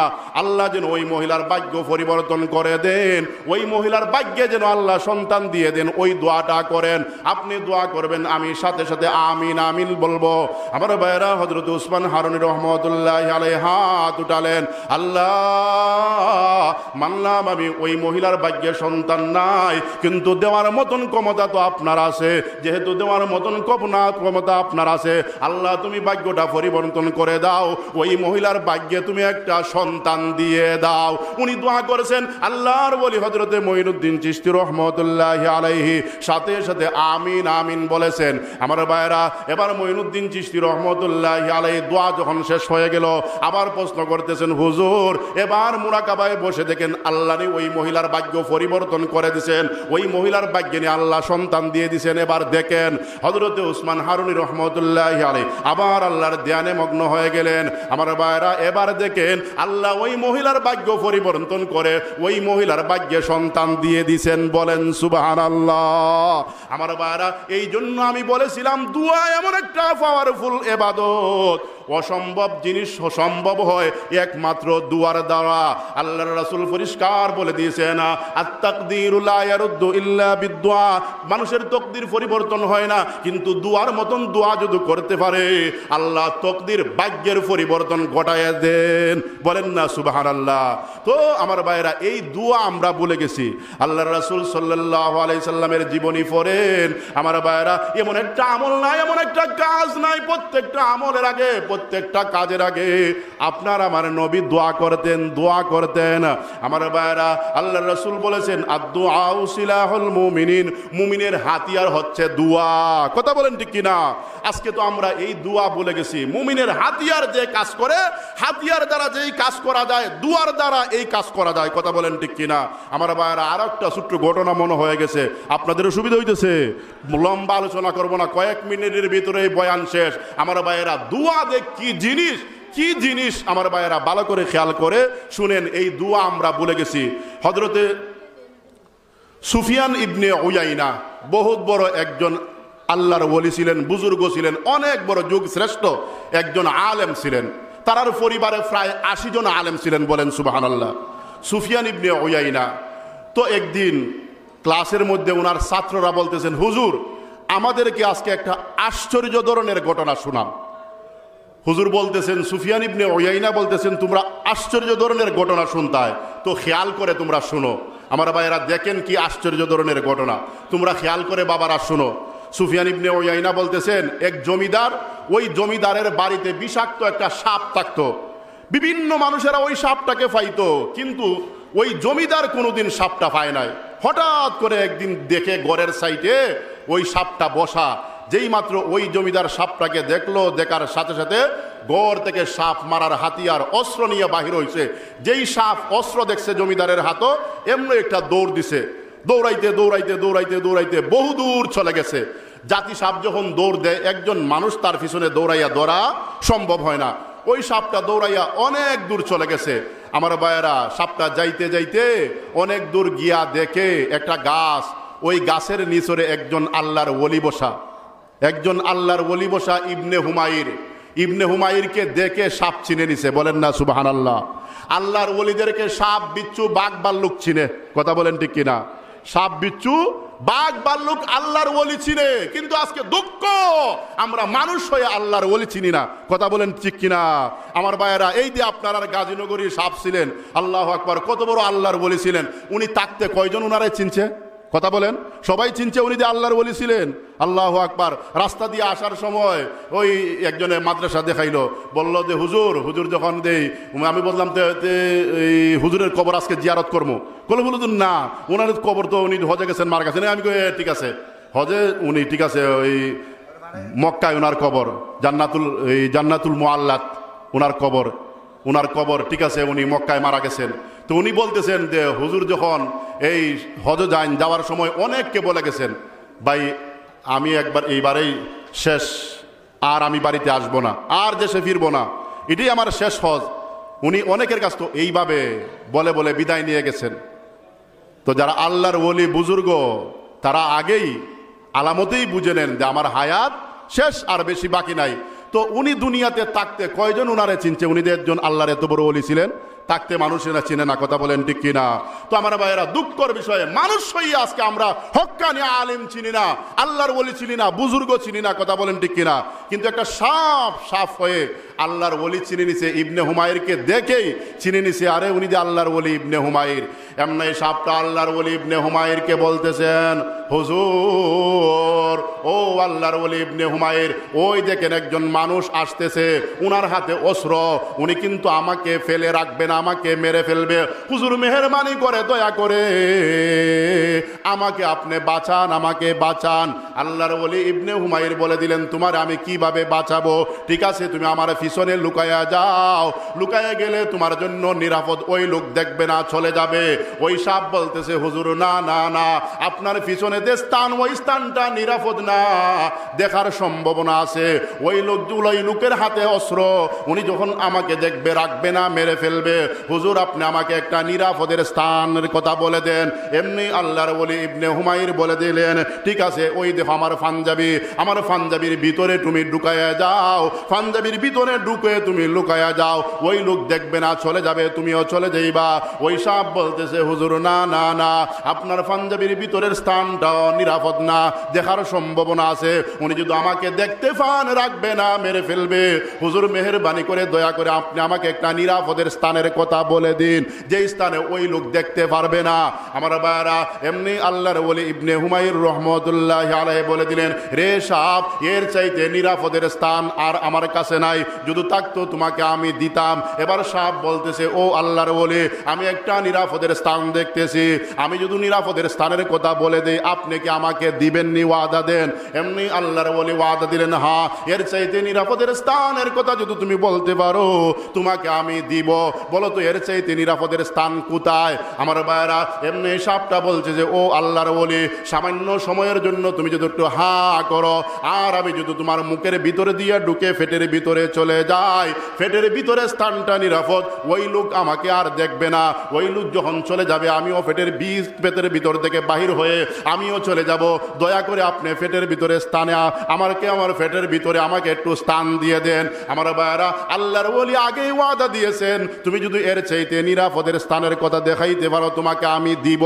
আল্লাহ যেন ওই মহিলার ভাগ্য পরিবর্তন করে দেন, ওই মহিলার ভাগ্যে যেন আল্লাহ সন্তান দিয়ে দেন, ওই দোয়াটা করেন। আপনি দোয়া করবেন, আমি সাথে সাথে আমিন আমিন বলবো। আমার ভাইয়েরা হযরত উসমান হারুনী রহমতুল্লাহি আলাইহি হাত উঠালেন, আল্লাহ মানলাম আমি ওই মহিলার ভাগ্যে সন্তান নাই, কিন্তু দেওয়ার মতন ক্ষমতা তো আপনার আছে, যেহেতু দেওয়ার মতন ক্ষমতা আপনার আছে, আল্লাহ তুমি ভাগ্যটা পরিবর্তন করে দাও, ওই মহিলার ভাগ্যে তুমি একটা সন্তান দিয়ে দাও। উনি দোয়া করেছেন, আল্লাহর ওলি হযরতে মঈনুদ্দিন চিশতি রহমতুল্লাহি আলাইহি সাথে সাথে আমিন আমিন বলেছেন। আমার ভাইয়েরা এবার মঈনুদ্দিন চিশতি রহমতুল্লাহি আলাইহি দোয়া যখন শেষ হয়ে গেল, আবার প্রশ্ন করতেছেন, হুজুর এবার মুরাকাবায় বসে দেখেন আল্লাহ ওই মহিলার ভাগ্য পরিবর্তন করে দিয়েছেন, ওই মহিলার ভাগ্যে নিয়ে আল্লাহ সন্তান দিয়ে দিয়েছেন। এবার দেখেন হযরতে উসমান হারুনী রহমতুল্লাহি আলাইহি আবার আল্লাহর ধ্যানে মগ্ন হয়ে গেলেন। আমার ভাইয়েরা এবার দেখেন আল্লাহ ওই মহিলার ভাগ্য পরিবর্তন করে ওই মহিলার ভাগ্যে সন্তান দিয়ে দিয়েছেন, বলেন সুবহানাল্লাহ। আমার ভাইয়েরা এই জন্য আমি বলেছিলাম দোয়া এমন একটা পাওয়ারফুল ইবাদত, অসম্ভব জিনিস সম্ভব হয় একমাত্র দুয়ার দ্বারা। আল্লাহর রাসূল পরিষ্কার বলে দিয়েছেন, আত-তাকদীরু লা ইয়ারুদ্দু ইল্লা বিদ-দুআ, মানুষের তকদির পরিবর্তন হয় না, কিন্তু দুয়ার মতন দোয়া যদি করতে পারে আল্লাহ তকদির ভাগ্যের পরিবর্তন ঘটায় দেন, বলেন না সুবহানাল্লাহ। তো আমার ভাইয়েরা এই দোয়া আমরা ভুলে গেছি। আল্লাহর রাসূল সাল্লাল্লাহু আলাইহি সাল্লামের জীবনী পড়েন আমার ভাইয়েরা, এমন একটা আমল নাই, এমন একটা কাজ নাই, প্রত্যেকটা আমলের আগে প্রত্যেকটা কাজের আগে আপনার আমার নবী দোয়া করতেন, দোয়া করতেন। আমার ভাইয়েরা আল্লাহর রাসূল বলেছেন, আদ-দুআউ সিলাহুল মুমিনিন, মুমিনের হাতিয়ার হচ্ছে দোয়া, কথা বলেন ঠিক কিনা। আজকে তো আমরা এই দোয়া বলে গেছি। মুমিনের হাতিয়ার যে কাজ করে, হাতিয়ার দ্বারা যেই কাজ করা যায়, দুয়ার দ্বারা এই কাজ করা যায়, কথা বলেন ঠিক কিনা। আমার ভাইয়েরা আর একটা ছোট্ট ঘটনা মনে হয়ে গেছে, আপনাদেরও সুবিধা হইতেছে, লম্বা আলোচনা করবো না, কয়েক মিনিটের ভিতরে বয়ান শেষ। আমার ভাইয়েরা দোয়া দেখ কি জিনিস, কি জিনিস আমার ভাইয়েরা ভালো করে খেয়াল করে শুনেন। এই দোয়া আমরা ভুলে গেছি। হযরতে সুফিয়ান ইবনে উয়াইনা বহুত বড় একজন আল্লাহর ওলি ছিলেন, বুজুর্গ ছিলেন, অনেক বড় যুগ শ্রেষ্ঠ একজন আলেম ছিলেন। তার পরিবারে প্রায় 80 জন আলেম ছিলেন, বলেন সুবহানাল্লাহ। সুফিয়ান ইবনে উয়াইনা। তো একদিন ক্লাসের মধ্যে ওনার ছাত্ররা বলতেছেন, হুজুর আমাদেরকে আজকে একটা আশ্চর্য ধরনের ঘটনা শোনান। হুজুর বলতেছেন, সুফিয়ান ইবনে উয়াইনা বলতেছেন, তোমরা আশ্চর্য ধরনের ঘটনা শুনতে হয়, তো খেয়াল করে তোমরা শুনো। আমার ভাইয়েরা দেখেন কি আশ্চর্য ধরনের ঘটনা, তোমরা খেয়াল করে বাবারা শুনো। সুফিয়ান ইবনে উয়াইনা বলতেছেন, এক জমিদার, ওই জমিদারের বাড়িতে বিষাক্ত একটা সাপ থাকতো। বিভিন্ন মানুষেরা ওই সাপটাকে পাইতো, কিন্তু ওই জমিদার কোনোদিন সাপটা পায় নাই। হঠাৎ করে একদিন দেখে ঘরের সাইডে ওই সাপটা বসা। যেই মাত্র ওই জমিদার সাপটাকে দেখলো, দেখার সাথে সাথে ঘর থেকে সাপ মারার হাতিয়ার অস্ত্র নিয়ে বাহির হয়েছে। যেই সাপ অস্ত্র দেখছে জমিদারের হাতও, এমনি একটা দৌড় দিছে। দৌড়াইতে দৌড়াইতে দৌড়াইতে দৌড়াইতে বহু দূর চলে গেছে। জাতি সাপ যখন দৌড় দেয়, একজন মানুষ তার পিছনে দৌড়াইয়া ধরা সম্ভব হয় না। ওই সাপটা দৌড়াইয়া অনেক দূর চলে গেছে। আমার ভাইয়েরা, সাপটা যাইতে যাইতে অনেক দূর গিয়া দেখে একটা গাছ, ওই গাছের নিচরে একজন আল্লাহর ওলি বসা। একজন আল্লাহর ওলি বসা ইবনে হুমায়র। ইবনে হুমায়রকে দেখে সাপ চিনে নিছে, বলেন না সুবহানাল্লাহ। আল্লাহর ওলিদেরকে সাপ, বিচ্ছু, বাঘ, ভাল্লুক চিনে, কথা বলেন ঠিক কিনা? সাপ, বিচ্ছু, বাঘ, ভাল্লুক আল্লাহর ওলি চিনে, কিন্তু আজকে দুঃখ আমরা মানুষ হয়ে আল্লাহর ওলি চিনি না, কথা বলেন ঠিক কিনা? আমার ভাইয়েরা, এই যে আপনার আর গাজীনগরী সাপ ছিলেন, আল্লাহু আকবার, কত বড় আল্লাহর ওলি ছিলেন। উনি তাকতে কয়জন উনারে চিনছে? কথা বলেন। সবাই চিনছে উনি যে আল্লাহর ওলি ছিলেন। আল্লাহু আকবার। রাস্তা দিয়ে আসার সময় ওই একজনে মাদ্রাসা দেখাইলো, বলল যে হুজুর, হুজুর যখন দেই, আমি বললাম এই হুজুরের কবর আজকে জিয়ারত করবো। বলে বলুন না, ওনার কবর তো উনি হজে গেছেন, মার গেছেন। আমি ঠিক আছে, হজে উনি ঠিক আছে, ওই মক্কায় ওনার কবর, জান্নাতুল মুআল্লাত ওনার কবর, ওনার কবর ঠিক আছে, উনি মক্কায় মারা গেছেন। তো উনি বলতেছেন যে হুজুর যখন এই হজ যাওয়ার সময় অনেককে বলে গেছেন, ভাই আমি একবার এইবারেই শেষ, আর আমি বাড়িতে আসবো না, আর দেশে ফিরবো না, এটাই আমার শেষ হজ। উনি অনেকের কাছ তো এইভাবে বলে বলে বিদায় নিয়ে গেছেন। তো যারা আল্লাহর ওলি বুজুর্গ, তারা আগেই আলামতেই বুঝে নেন যে আমার হায়াত শেষ, আর বেশি বাকি নাই। তো উনি দুনিয়াতে থাকতে কয়জন উনারে চিনছে? উনি যে একজন আল্লাহর এত বড় ওলি ছিলেন, থাকতে মানুষেরা চিনে না, কথা বলেন ঠিক কিনা? তো আমার ভাইয়েরা, দুঃখের বিষয়ে মানুষ হইয়া আজকে আমরা হক্কানি আলেম চিনি না, আল্লাহর ওলি চিনি না, বুজুর্গ চিনি না, কথা বলেন ঠিক কিনা? কিন্তু একটা সাপ হয়ে আল্লাহর ওলি চিনে নিছে। ইবনে হুমায়রকে দেখেই চিনে নিছে, আরে উনি যে আল্লাহর ওলি ইবনে হুমায়র। এমনি সাপটা আল্লাহর ওলি ইবনে হুমায়রকে বলতেছেন, হুজুর, ও আল্লাহর ওলি ইবনে হুমায়র, ওই দেখেন একজন মানুষ আসতেছে, উনার হাতে অস্ত্র, উনি কিন্তু আমাকে ফেলে রাখবে না, আমাকে মেরে ফেলবে। হুজুর মেহেরবানি করে দয়া করে আমাকে আপনি বাঁচান, আমাকে বাঁচান। আল্লাহর ওলি ইবনে হুমায়র বলে দিলেন, তোমার আমি কিভাবে বাঁচাবো? ঠিক আছে, তুমি আমার পিছনে লুকায়া যাও, লুকায়া গেলে তোমার জন্য নিরাপদ, ওই লোক দেখবে না, চলে যাবে। ওই সাপ বলতেছে, হুজুর না না না, আপনার পিছনে যে স্থান, ওই স্থানটা নিরাপদ না, দেখার সম্ভাবনা আছে। ওই লোকের হাতে অস্ত্র, উনি যখন আমাকে দেখবে রাখবে না, মেরে ফেলবে। হুজুর আপনি আমাকে একটা নিরাপদের স্থানের কথা বলে দেন। এমনি আল্লাহর ওলি ইবনে হুমায়র বলে দিলেন, ঠিক আছে, ওই দেখো আমার পাঞ্জাবি, আমার পাঞ্জাবির ভিতরে তুমি ঢুকায়া যাও, পাঞ্জাবির ভিতরে ঢুকে তুমি লুকায়া যাও, ওই লোক দেখবে না, চলে যাবে, তুমিও চলে যাইবা। ওই সাপ বলতেছে, হুজুর না না না, আপনার পাঞ্জাবির ভিতরের স্থানটা নিরাপদ না, দেখার সম্ভাবনা আছে, উনি যদি আমাকে দেখতে পান রাখবে না, মেরে ফেলবে। হুজুর মেহেরবানি করে দয়া করে আপনি আমাকে একটা নিরাপদের স্থানের কথা বলে দিন, যেই স্থানে ওই লোক দেখতে পারবে না। আমার ভাইয়েরা, এমনি আল্লাহর ওলি ইবনে হুমায়র রহমতুল্লাহ আলাইহি বলে দিলেন, রে সাপ, এর চাইতে নিরাপদের স্থান আর আমার কাছে নাই, যদি থাকতো তোমাকে আমি দিতাম। এবার সাপ বলতেছে, ও আল্লাহর ওলি, আমি একটা নিরাপদের স্থান দেখতেছি, আমি যদি নিরাপদের স্থানের কথা বলে দেই, আপনি কি আমাকে দিবেন নি? ওয়াদা দেন। এমনি আল্লাহর ওলি ওয়াদা দিলেন, হ্যাঁ, এর চাইতে নিরাপদের স্থানের কথা যদি তুমি বলতে পারো, তোমাকে আমি দিব। বলো তো এর চাইতে নিরাপদের স্থান কোথায়? আমার ভাইয়েরা, এমনি সাপটা বলছে যে, ও আল্লাহর ওলি, সামান্য সময়ের জন্য তুমি যদি একটু হা করো, আর আমি যদি তোমার মুখের ভিতরে দিয়ে ঢুকে ফেটের ভিতরে চলে যাই, ফেটের ভিতরে স্থানটা নিরাপদ, ওই লোক আমাকে আর দেখবে না। ওই লোক যখন চলে যাবে আমিও পেটের ভিতর থেকে বাহির হয়ে আমিও চলে যাব। দয়া করে আপনি ফেটের ভিতরে স্থানে আমার ফেটের ভিতরে আমাকে একটু স্থান দিয়ে দেন। আমার ভাইরা, আল্লাহর ওলি আগেই ওয়াদা দিয়েছেন, তুমি যদি এর চাইতে নিরাপদের স্থানের কথা দেখাইতে পারো তোমাকে আমি দিব।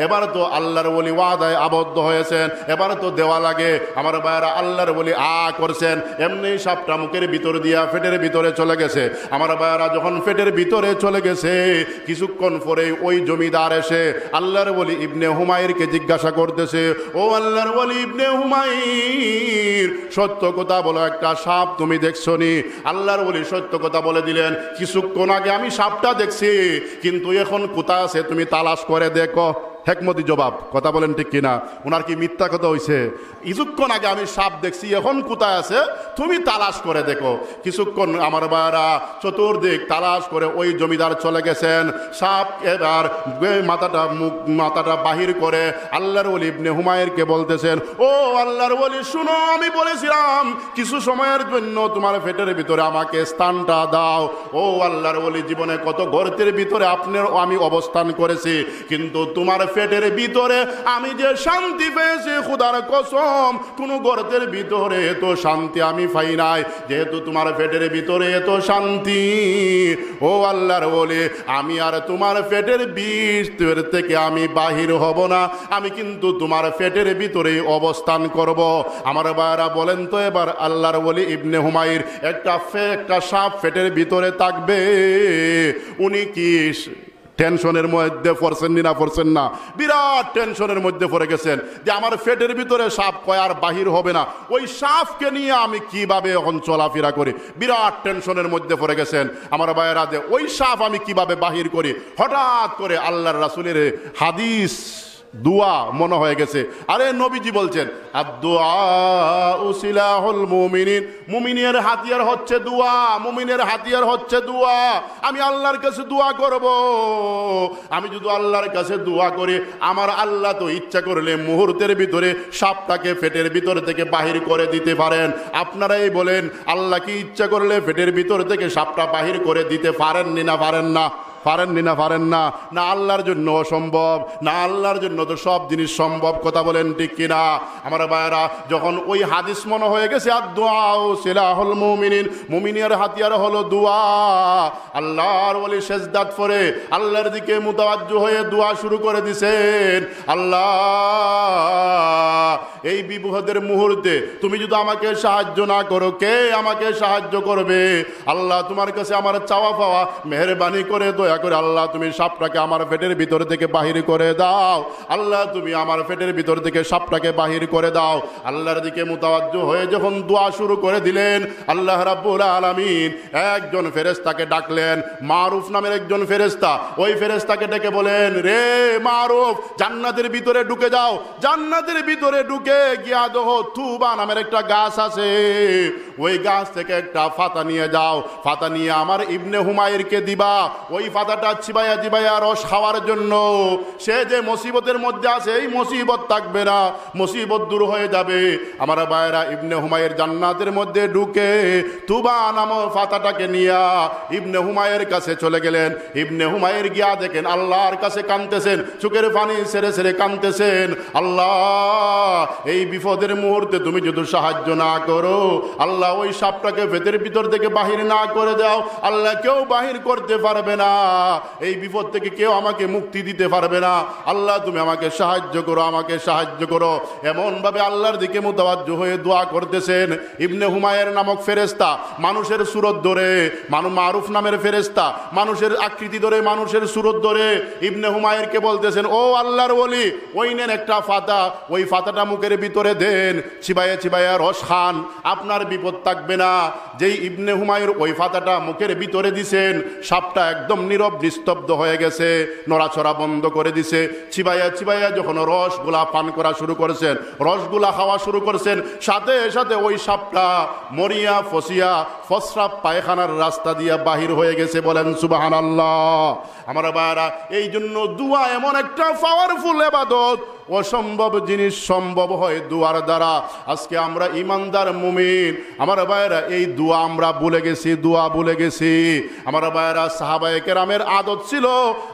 এবার তো আল্লাহর ওলি ওয়াদায় আবদ্ধ হয়েছেন, এবার তো দেওয়া লাগে। আমার ভাইরা, আল্লাহর ওলি করছেন, এমনি সাপটা মুখের ভিতর দিয়া ফেটের ভিতরে চলে গেছে। আমার ভাইরা, যখন ফেটের ভিতরে চলে গেছে, কিছুক্ষণ পরে ওই জমিদার এসে আল্লাহর ওলি ইবনে হুমায়রকে জিজ্ঞাসা করতেছে, ও আল্লাহর ওলি ইবনে হুমায়র, সত্য কথা বলো, একটা সাপ তুমি দেখছো নি? আল্লাহর ওলি সত্য কথা বলে দিলেন, কিছুক্ষণ আগে আমি সাপটা দেখছি, কিন্তু এখন কোথায় আছে তুমি তালাশ করে দেখো। হেকমতি জবাব, কথা বলেন ঠিক কিনা? ওনার কি মিথ্যা কথা হইছে? কিছুক্ষণ আগে আমি সাপ দেখছি, এখন কোথায় আছে তুমি তালাশ করে দেখো। কিছুক্ষণ আমার ভাইরা চতুর্দিক তালাশ করে ওই জমিদার চলে গেছেন। সাপ এবার মাথাটা বাহির করে আল্লাহর ওলি ইবনে হুমায়রকে বলতেছেন, ও আল্লাহর ওলি শুনো, আমি বলেছিলাম কিছু সময়ের জন্য তোমার পেটের ভিতরে আমাকে স্থানটা দাও। ও আল্লাহর ওলি, জীবনে কত গর্তের ভিতরে আমি অবস্থান করেছি, কিন্তু তোমার পেটের ভিতরে আমি যে শান্তি পেয়েছি, খুদার কসম কোন গর্তের ভিতরে এত শান্তি আমি পাই নাই, যেহেতু তোমার পেটের ভিতরে এত শান্তি। ও আল্লাহর ওলি, আমি আর তোমার পেটের ভিতর থেকে আমি বাহির হব না, আমি কিন্তু তোমার পেটের ভিতরেই অবস্থান করব। আমার ভাইরা বলেন তো, এবার আল্লাহর ওলি ইবনে হুমায়র একটা সাপ পেটের ভিতরে থাকবে, উনি কি টেনশনের মধ্যে পড়ছেন না? পড়ছেন না? বিরাট টেনশনের মধ্যে পড়ে গেছেন যে আমার পেটের ভিতরে সাপ কয় আর বাহির হবে না, ওই সাপকে নিয়ে আমি কিভাবে এখন চলাফেরা করি। বিরাট টেনশনের মধ্যে পড়ে গেছেন আমার ভাইয়েরা, যে ওই সাপ আমি কিভাবে বাহির করি। হঠাৎ করে আল্লাহর রাসূলের হাদিস দুয়া মনে হয়ে গেছে। আরে নবীজি বলছেন, আদ-দুআউ সিলাহুল মুমিনিন, মুমিনের হাতিয়ার হচ্ছে দোয়া, মুমিনের হাতিয়ার হচ্ছে দোয়া। আমি আল্লাহর কাছে দোয়া করব, আমি যদি আল্লাহর কাছে দোয়া করি, আমার আল্লাহ তো ইচ্ছা করলে মুহূর্তের ভিতরে সাপটাকে পেটের ভিতর থেকে বাহির করে দিতে পারেন। আপনারাই বলেন, আল্লাহ কি ইচ্ছা করলে পেটের ভিতর থেকে সাপটা বাহির করে দিতে পারেননি না পারেন না? পারেননি না পারেন না? না আল্লাহর জন্য অসম্ভব, না আল্লাহর জন্য তো সব জিনিস সম্ভব। কথা বলেন ঠিক কিনা? আমার ভাইরা, যখন ওই হাদিস মনে হয়ে গেছে, আদ-দুআউ সিলাহুল মুমিনিন, মুমিনের হাতিয়ার হলো দোয়া, আল্লাহর ওলি সেজদাত করে আল্লাহর দিকে মুতাওয়াজ্জু হয়ে দোয়া শুরু করে দিছেন, আল্লাহ এই বিপদের মুহূর্তে তুমি যদি আমাকে সাহায্য না করো, কে আমাকে সাহায্য করবে? আল্লাহ তোমার কাছে আমার চাওয়া পাওয়া, মেহেরবানি করে দয়া করে আল্লাহ তুমি সাপটাকে আমার পেটের ভিতর থেকে বাহির করে দাও। আল্লাহ তুমি আমার পেটের ভিতর থেকে সাপটাকে বাহির করে দাও। আল্লাহর দিকে মুতাওয়াজ্জু হয়ে যখন দোয়া শুরু করে দিলেন, আল্লাহ রাব্বুল আলামিন একজন ফেরেশতাকে ডাকলেন, মারুফ নামের একজন ফেরেশতা। ওই ফেরেশতাকে ডেকে বলেন, রে মারুফ, জান্নাতের ভিতরে ঢুকে যাও। জান্নাতের ভিতরে ঢুকে গিয়া দেখো তুবা নামের একটা গাছ আছে, ওই গাছ থেকে একটা পাতা নিয়ে যাও, পাতা নিয়ে আমার ইবনে হুমায়রকে দিবা। ওই পাতাটা চিবাইয়া চিবাইয়া রস খাওয়ার জন্য। সে যে মুসিবতের মধ্যে আছে, এই মুসিবত থাকবে না, মুসিবত দূর হয়ে যাবে। আমার ভাইরা, ইবনে হুমায়র জান্নাতের মধ্যে ঢুকে তুবা নামক পাতাটাকে নিয়া ইবনে হুমায়র কাছে চলে গেলেন। ইবনে হুমায়র গিয়া দেখেন আল্লাহর কাছে কাঁদতেছেন, চোখের পানি ছেড়ে ছেড়ে কাঁদতেছেন, আল্লাহ এই বিপদের মুহূর্তে তুমি যদি সাহায্য না করো, আল্লাহ ওই সাপটাকে পেটের ভিতর থেকে বাহির না করে দাও, আল্লাহ কেউ বাহির করতে পারবে না, এই বিপদ থেকে কেউ আমাকে মুক্তি দিতে পারবে না। আল্লাহ তুমি আমাকে সাহায্য করো, আমাকে সাহায্য করো। এমন ভাবে আল্লাহর দিকে মুতাওয়াজ্জু হয়ে দোয়া করতেছেন। ইবনে হুমায়র নামক ফেরেশতা মানুষের সুরত ধরে, মারুফ নামের ফেরেশতা মানুষের আকৃতি ধরে, মানুষের সুরত ধরে ইবনে হুমায়রকে বলতেছেন, ও আল্লাহর ওলি, ওই নেন একটা পাতা, ওই পাতাটা মুখের ভিতরে দেন, চিবাইয়া চিবাইয়া রস খান, আপনার বিপদ থাকবে না। যেই ইবনে হুমায়র ওই পাতাটা মুখের ভিতরে দিছেন, সাপটা একদম নীরব নিস্তব্ধ হয়ে গেছে, নড়াচড়া বন্ধ করে দিছে। চিবাইয়া চিবাইয়া যখন রসগুলা পান করা শুরু করেছেন, রসগুলা খাওয়া শুরু করেছেন, সাথে সাথে ওই সাপটা মরিয়া ফসিয়া ফসরাপ পায়খানার রাস্তা দিয়া বাহির হয়ে গেছে। বলেন সুবহানাল্লাহ। আমার ভাইরা, এই জন্য দুয়া এমন একটা পাওয়ারফুল ইবাদত, ও অসম্ভব জিনিস সম্ভব হয় দুয়ার দ্বারা। আজকে আমরা ইমানদার মুমিন, আমার ভাইয়েরা এই দোয়া আমরা ভুলে গেছি, দোয়া ভুলে গেছি। আমার ভাইয়েরা সাহাবায়ে কেরামের আদত ছিল,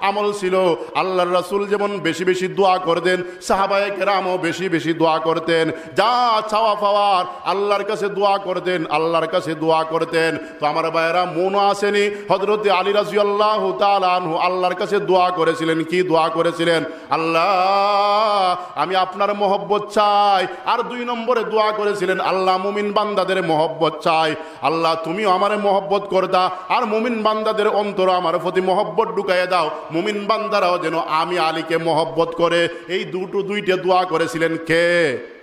আমল ছিল, আল্লাহর রাসূল যেমন বেশি বেশি দোয়া করতেন, সাহাবায়ে কেরামও বেশি বেশি দোয়া করতেন। যা চাওয়া পাওয়ার আল্লাহর কাছে দোয়া করতেন, আল্লাহর কাছে দোয়া করতেন। তো আমার ভাইয়েরা মনে আসেনি হযরতে আলী রাদিয়াল্লাহু তাআলা আনহু আল্লাহর কাছে দোয়া করেছিলেন? কি দোয়া করেছিলেন? আল্লাহ আমি আপনার মহব্বত চাই। আর 2 নম্বরে দোয়া করেছিলেন আল্লাহ মুমিন বান্দাদের মহব্বত চাই, আল্লাহ তুমিও আমারে মহব্বত করে দাও, আর মুমিন বান্দাদের অন্তর আমার প্রতি মহব্বত ঢুকাইয়া দাও, মুমিন বান্দারাও যেন আমি আলীকে মহব্বত করে। এই দুইটা দোয়া করেছিলেন কে?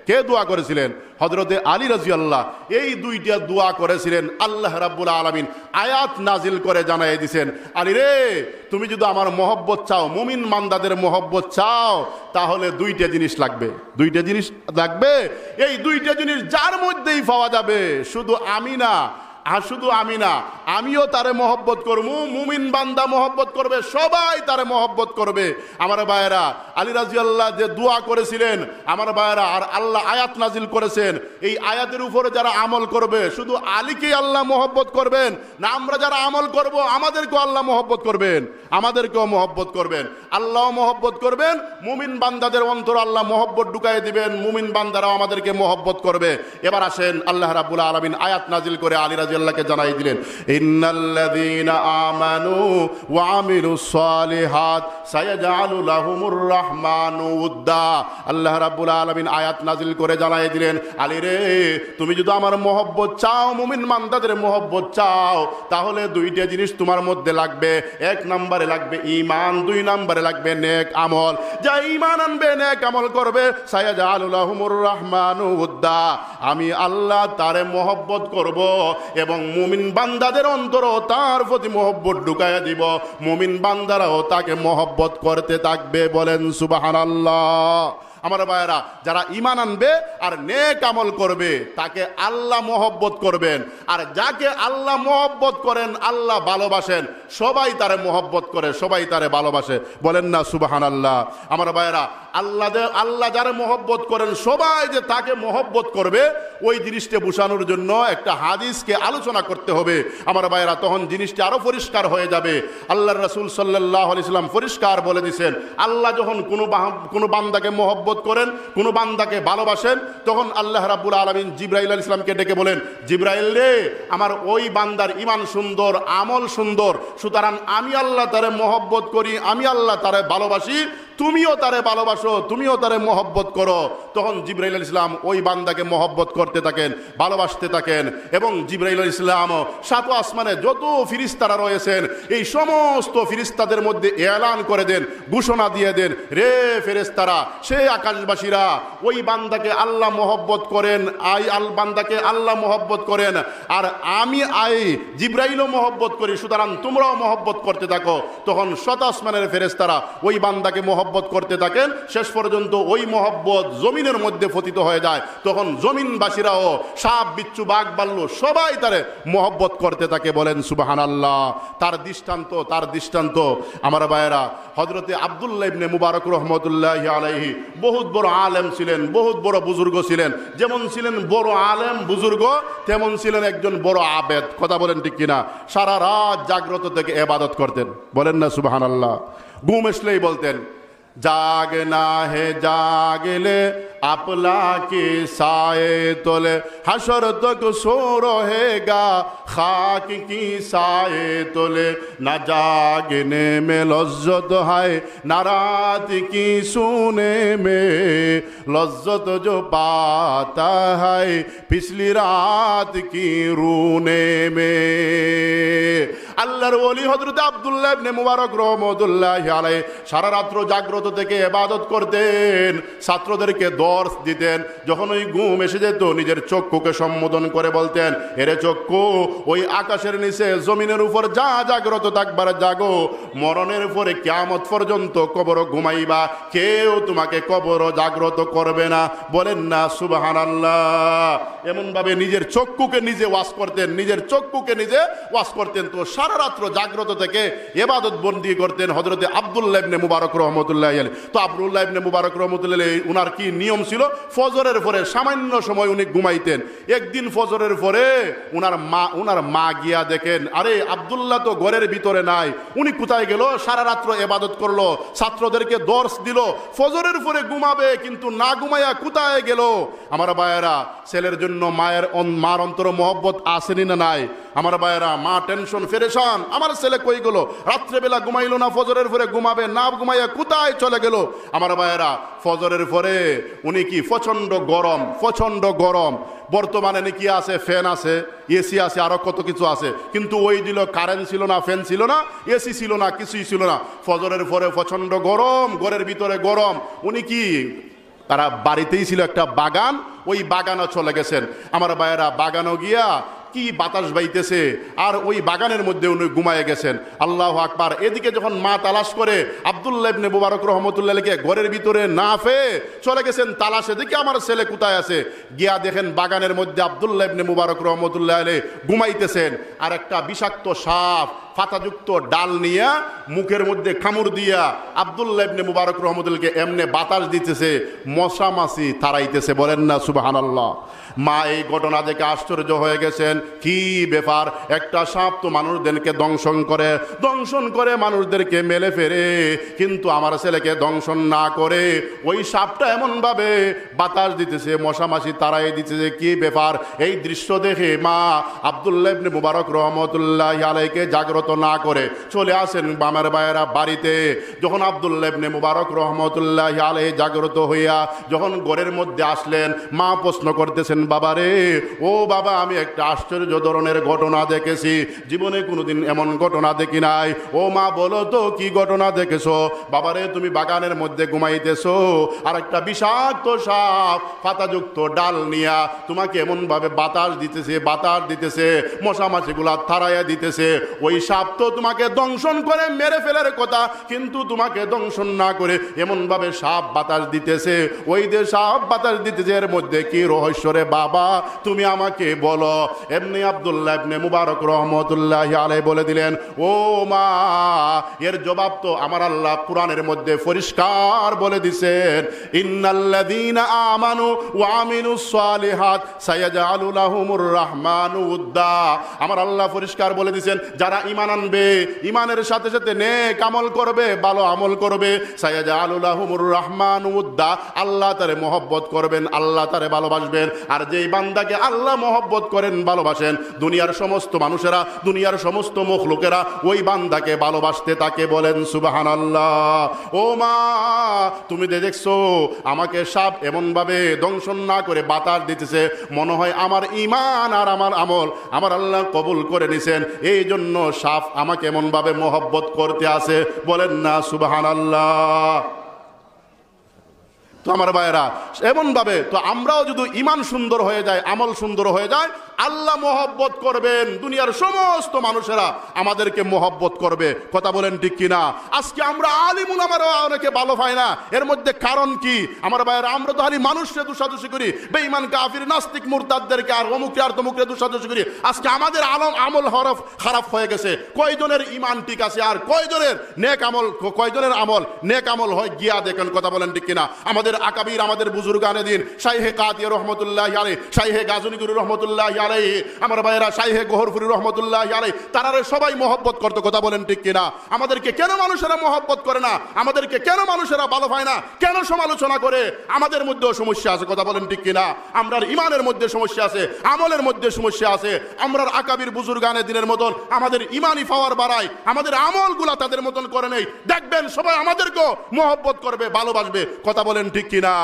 কে দোয়া করেছিলেন? হযরতে আলী রাদিয়াল্লাহু। এই 2টা দোয়া করেছিলেন। আল্লাহ রাব্বুল আলামিন আয়াত নাজিল করে জানাই দিয়েছেন, আলী রে তুমি যদি আমার মহব্বত চাও, মুমিন বান্দাদের মহব্বত চাও, তাহলে 2টা জিনিস লাগবে। 2টা জিনিস লাগবে। এই 2টা জিনিস যার মধ্যেই পাওয়া যাবে, শুধু আমি না, আর শুধু আমি না, আমিও তারে মহব্বত করব, মুমিন বান্দা মহব্বত করবে, সবাই তারে মহব্বত করবে। আমার ভাইয়েরা আলী রাদিয়াল্লাহু যে দোয়া করেছিলেন, আমার ভাইয়েরা, আর আল্লাহ আয়াত নাজিল করেছেন, এই আয়াতের উপরে যারা আমল করবে, শুধু আলীকেই আল্লাহ মহব্বত করবেন না, আমরা যারা আমল করব আমাদেরকেও আল্লাহ মহব্বত করবেন, আমাদেরকেও মহব্বত করবেন, আল্লাহ মহব্বত করবেন, মুমিন বান্দাদের অন্তর আল্লাহ মহব্বত ঢুকাই দিবেন, মুমিন বান্দারাও আমাদেরকে মহব্বত করবে। এবার আসেন আল্লাহ রাব্বুল আলামিন আয়াত নাজিল করে আলী রাদিয়াল্লাহুকে জানাই দিলেন, ইন্নাল্লাযীনা আমানু ওয়া আমিলুস সালিহাত সায়াজআলু লাহুমুর রাহমানু উদ্দা। আল্লাহ রাব্বুল আলামিন আয়াত নাজিল করে জানাই দিলেন, আলী রে তুমি যদি আমার মহব্বত চাও, মুমিন বান্দাদের মহব্বত চাও, তাহলে 2টা জিনিস তোমার মধ্যে লাগবে। 1 নম্বরে লাগবে ঈমান, 2 নম্বরে লাগবে নেক আমল। যা ঈমান আনবে, নেক আমল করবে, সায়াজআলু লাহুমুর রাহমানু উদ্দা, আমি আল্লাহ তারে মহব্বত করব এবং মুমিন বান্দাদের অন্তরও তার প্রতি মহব্বত ঢুকাইয়া দিব, মুমিন বান্দারাও তাকে মহব্বত করতে থাকবে। বলেন সুবহানাল্লাহ। আমার ভাইয়েরা, যারা ঈমান আনবে আর নেক আমল করবে, তাকে আল্লাহ মহব্বত করবেন, আর যাকে আল্লাহ মহব্বত করেন, আল্লাহ ভালোবাসেন, সবাই তারে মহব্বত করে, সবাই তারে ভালোবাসে। বলেন না সুবহানাল্লাহ। আমার ভাইয়েরা, আল্লাহ যারা মহব্বত করেন, সবাই যে তাকে মহব্বত করবে, ওই জিনিসটা বুঝানোর জন্য একটা হাদিসকে আলোচনা করতে হবে। আমার ভাইয়েরা, তখন জিনিসটা আরো পরিষ্কার হয়ে যাবে। আল্লাহর রাসূল সাল্লাল্লাহু আলাইহি ওয়াসাল্লাম পরিষ্কার বলে দিয়েছেন, আল্লাহ যখন কোনো বান্দাকে মহব্বত করেন, কোন বান্দাকে ভালোবাসেন, তখন আল্লাহ রাব্বুল আলামিন জিবরাইল আলাইহিস সালামকে ডেকে বলেন, জিবরাইল রে, আমার ওই বান্দার ঈমান সুন্দর, আমল সুন্দর, সুতরাং আমি আল্লাহ তারে মহব্বত করি, আমি আল্লাহ তারে ভালোবাসি, তুমিও তারে ভালোবাসো, তুমিও তারে মহব্বত করো। তখন জিবরাইল আলাইহিস সালাম ওই বান্দাকে মহব্বত করতে থাকেন, ভালোবাসতে থাকেন, এবং জিবরাইল আলাইহিস সালাম 7 আসমানে যত ফেরেশতারা রয়েছেন, এই সমস্ত ফেরেশতাদের মধ্যে এলান করে দেন, ঘোষণা দিয়ে দেন, রে ফেরেশতারা, সে আকাশবাসীরা, ওই বান্দাকে আল্লাহ মহব্বত করেন, বান্দাকে আল্লাহ মহব্বত করেন, আর আমি জিবরাইলও মহব্বত করি, সুতরাং তোমরাও মহব্বত করতে থাকো। তখন 7 আসমানের ফেরেশতারা ওই বান্দাকে মহব্বত করতে থাকেন, শেষ পর্যন্ত ওই মহব্বত জমিনের মধ্যে পতিত হয়ে যায়। তখন জমিনবাসীরাও, সাপ বিচ্ছু বাঘ বাল্লু, সবাই তারে মহব্বত করতে থাকে। বলেন সুবহানাল্লাহ। তার দৃষ্টান্ত আমার ভাইয়েরা, হযরতে আব্দুল্লাহ ইবনে মুবারক রহমতুল্লাহি আলাইহি বহুত বড় আলেম ছিলেন, বহুত বড় বুজুর্গ ছিলেন। যেমন ছিলেন বড় আলেম বুজুর্গ, তেমন ছিলেন একজন বড় আবেদ। কথা বলেন ঠিক কিনা? সারা রাত জাগ্রত থেকে ইবাদত করতেন। বলেন না সুবহানাল্লাহ। ঘুম আসলেই বলতেন, जागना है जागले अपला के साए तोले हशर तक सो रहेगा खाक की साए तोले न जागने में लज्जत है न रात की सोने में लज्जत जो पाता है पिछली रात की रोने में। আল্লাহর ওলি হযরত আব্দুল্লাহ ইবনে মুবারক রহমাতুল্লাহি আলাইহি সারা রাত জাগ্রত থেকে ইবাদত করতেন, ছাত্রদেরকে দর্শ দিতেন। যখন ওই ঘুম এসে যেত, নিজের চক্ষুকে সম্বোধন করে বলতেন, এরে চক্ষু, ওই আকাশের নিচে জমিনের উপর যা জাগ্রত থাকবার জাগো, মরণের পরে কিয়ামত পর্যন্ত কবর ঘুমাইবা, কেউ তোমাকে কবর জাগ্রত করবে না। বলেন না সুবহানাল্লাহ। এমন ভাবে নিজের চক্ষুকে নিজে ওয়াজ করতেন, নিজের চক্ষুকে নিজে ওয়াজ করতেন। তো সারা রাত রাত্র জাগ্রত থেকে ইবাদত বন্দি করতেন হযরতে আব্দুল্লাহ ইবনে মুবারক রাহমাতুল্লাহি আলাইহি। তো আব্দুল্লাহ ইবনে মুবারক রাহমাতুল্লাহি আলাইহি উনার কি নিয়ম ছিল, ফজরের পরে সামান্য সময় উনি ঘুমাইতেন। একদিন ফজরের পরে উনার মা গিয়া দেখেন, আরে আব্দুল্লাহ তো ঘরের ভিতরে নাই, উনি কোথায় গেল? সারা রাত্র ইবাদত করলো, ছাত্রদেরকে দর্শ দিল, ফজরের পরে ঘুমাবে কিন্তু না ঘুমাইয়া কোথায় গেল? আমার ভাইয়েরা, ছেলের জন্য মার অন্তর মহব্বত আসেনি না নাই? আমার ভাইয়েরা, মা টেনশন ফেরেশান, আমার ছেলে কই গেল? রাত্রেবেলা ঘুমাইলো না, ফজরের পরে ঘুমাবে না ঘুমাইয়া কোথায় চলে গেল? আমার ভাইয়েরা, ফজরের পরে উনি কি প্রচন্ড গরম। বর্তমানে নাকি আছে, ফ্যান আছে, এসি আছে, আরো কত কিছু আছে, কিন্তু ওই দিল কারেন্ট ছিল না, ফ্যান ছিল না, এসি ছিল না, কিছুই ছিল না। ফজরের পরে প্রচন্ড গরম, ঘরের ভিতরে গরম। উনি কি, তারা বাড়িতেই ছিল একটা বাগান, ওই বাগানও চলে গেছেন। আমার ভাইয়েরা, বাগানও গিয়া কি বাতাস বাইতেছে, আর ওই বাগানের মধ্যে উনি ঘুমায় গেছেন। আল্লাহু আকবার। এদিকে যখন মা তালাশ করে আব্দুল্লাহ ইবনে মুবারক রাহমাতুল্লাহিকে ঘরের ভিতরে না পেয়ে চলে গেছেন তালাশে, দেখি আমার ছেলে কোথায় আছে। গিয়া দেখেন বাগানের মধ্যে আব্দুল্লাহ ইবনে মুবারক রাহমাতুল্লাহি ঘুমাইতেছেন, আর একটা বিষাক্ত সাপ ফাতাযুক্ত ডাল নিয়ে মুখের মধ্যে কামড় দিয়া আব্দুল্লাহ ইবনে মুবারক রাহমাতুল্লাহিকে এমনে বাতাস দিতেছে, মশা মাছি তাড়াইতেছে। বলেন না সুবহানাল্লাহ। মা এই ঘটনা দেখে আশ্চর্য হয়ে গেছেন, কি ব্যাপার? একটা সাপ তো মানুষদেরকে দংশন করে মানুষদেরকে মেলে ফেরে, কিন্তু আমার ছেলেকে দংশন না করে ওই সাপটা এমন ভাবে বাতাস দিতেছে, মশা মাছি তাড়াই দিতেছে, কি ব্যাপার? এই দৃশ্য দেখে মা আব্দুল্লাহ ইবনে মুবারক রাহমাতুল্লাহি আলাইহিকে জাগ্রত না করে চলে আসেন আমার ভাইয়েরা বাড়িতে। যখন আব্দুল্লাহ ইবনে মুবারক রাহমাতুল্লাহি আলাইহি জাগ্রত হইয়া যখন ঘরের মধ্যে আসলেন, মা প্রশ্ন করতেছেন, বাবারে, ও বাবা, আমি একটা আশ্চর্য ধরনের ঘটনা দেখেছি, জীবনে কোনোদিন এমন ঘটনা দেখি নাই। ও মা, বলো তো কি ঘটনা দেখেছো? বাবারে, তুমি বাগানের মধ্যে ঘুমাইতেছো, আর একটা বিষাক্ত সাপ পাতাযুক্ত ডাল নিয়া তোমাকে এমন ভাবে বাতাস দিতেছে, মশা মাছিগুলা তাড়াইয়া দিতেছে। ওই সাপ তো তোমাকে দংশন করে মেরে ফেলার কথা, কিন্তু তোমাকে দংশন না করে এমন ভাবে সাপ বাতাস দিতেছে। ওই যে সাপ বাতাস দিতেছে, এর মধ্যে কি রহস্য রে বাবা, তুমি আমাকে বলো। এমনি আব্দুল্লাহ ইবনে মুবারক রাহমাতুল্লাহি আলাইহি বলে দিলেন, ও মা, এর জবাব তো আমার আল্লাহ কোরআনের মধ্যে পরিষ্কার বলে দিয়েছেন, ইন্নাল্লাযীনা আমানু ওয়া আমিলুস সালিহাত সায়াজআলু লাহুমুর রাহমানু উদ্দা। আমার আল্লাহ পরিষ্কার বলে দিয়েছেন, যারা ঈমান আনবে, ঈমানের সাথে সাথে নেক আমল করবে, ভালো আমল করবে, সায়াজআলু লাহুমুর রাহমানু উদ্দা, আল্লাহ তারে মহব্বত করবেন, আল্লাহ তারে ভালোবাসবেন। আর যেই বান্দাকে আল্লাহ মহব্বত করেন, ভালোবাসেন, দুনিয়ার সমস্ত মানুষেরা, দুনিয়ার সমস্ত মখলুকেরা ওই বান্দাকে ভালোবাসতে তাকে বলেন সুবহানাল্লাহ। ও মা, তুমি দেখছো আমাকে সাপ এমন ভাবে দংশন না করে বাতাস দিতেছে, মনে হয় আমার ঈমান আর আমার আমল আমার আল্লাহ কবুল করে নিছেন, এই জন্য সাপ আমাকে এমন ভাবে মহব্বত করতে আছে। বলেন না সুবহানাল্লাহ। তো আমার ভাইয়েরা, এমন ভাবে তো আমরাও যদি ঈমান সুন্দর হয়ে যায়, আমল সুন্দর হয়ে যায়, আল্লাহ মহব্বত করবেন, দুনিয়ার সমস্ত মানুষেরা আমাদেরকে মহব্বত করবে। কথা বলেন ঠিক কিনা? আজকে আমরা আলিম উলামারা অনেকে ভালো পাই না, এর মধ্যে কারণ কি? আমার ভাইয়েরা, আমরা তো খালি মানুষকে দোষাদোষি করি, বেঈমান কাফির নাস্তিক মুরতাদদেরকে আর অমুককে আর তমুককে দোষাদোষি করি। আজকে আমাদের আমল খারাপ হয়ে গেছে। কয়জনের ঈমান ঠিক আছে আর কয়জনের নেক আমল হয় গিয়া দেখেন। কথা বলেন ঠিক কিনা? আমাদের আকাবির, আমাদের বুজুর্গানে দিন, শাইখে কাদিয়া রাহমাতুল্লাহি আলাইহি, শাইখে গাজনীগুরু রাহমাতুল্লাহি আলাইহি, আমার ভাইয়েরা শাইখে গহরপুরি রাহমাতুল্লাহি আলাইহি, তারারে সবাই মহব্বত করতে। কথা বলেন ঠিক কিনা? আমাদেরকে কেন মানুষেরা মহব্বত করে না? আমাদেরকে কেন মানুষেরা ভালো পায় না? কেন সমালোচনা করে? আমাদের মধ্যেও সমস্যা আছে। কথা বলেন ঠিক কিনা? আমরার ঈমানের মধ্যে সমস্যা আছে, আমলের মধ্যে সমস্যা আছে। আমরার আকাবির বুজুর্গানে দিনের মতন আমাদের ঈমানি পাওয়ার বাড়ায়, আমাদের আমলগুলা তাদের মতন করে নেই, দেখবেন সবাই আমাদেরকেও মহব্বত করবে, ভালোবাসবে। কথা বলেন ঠিক কিনা?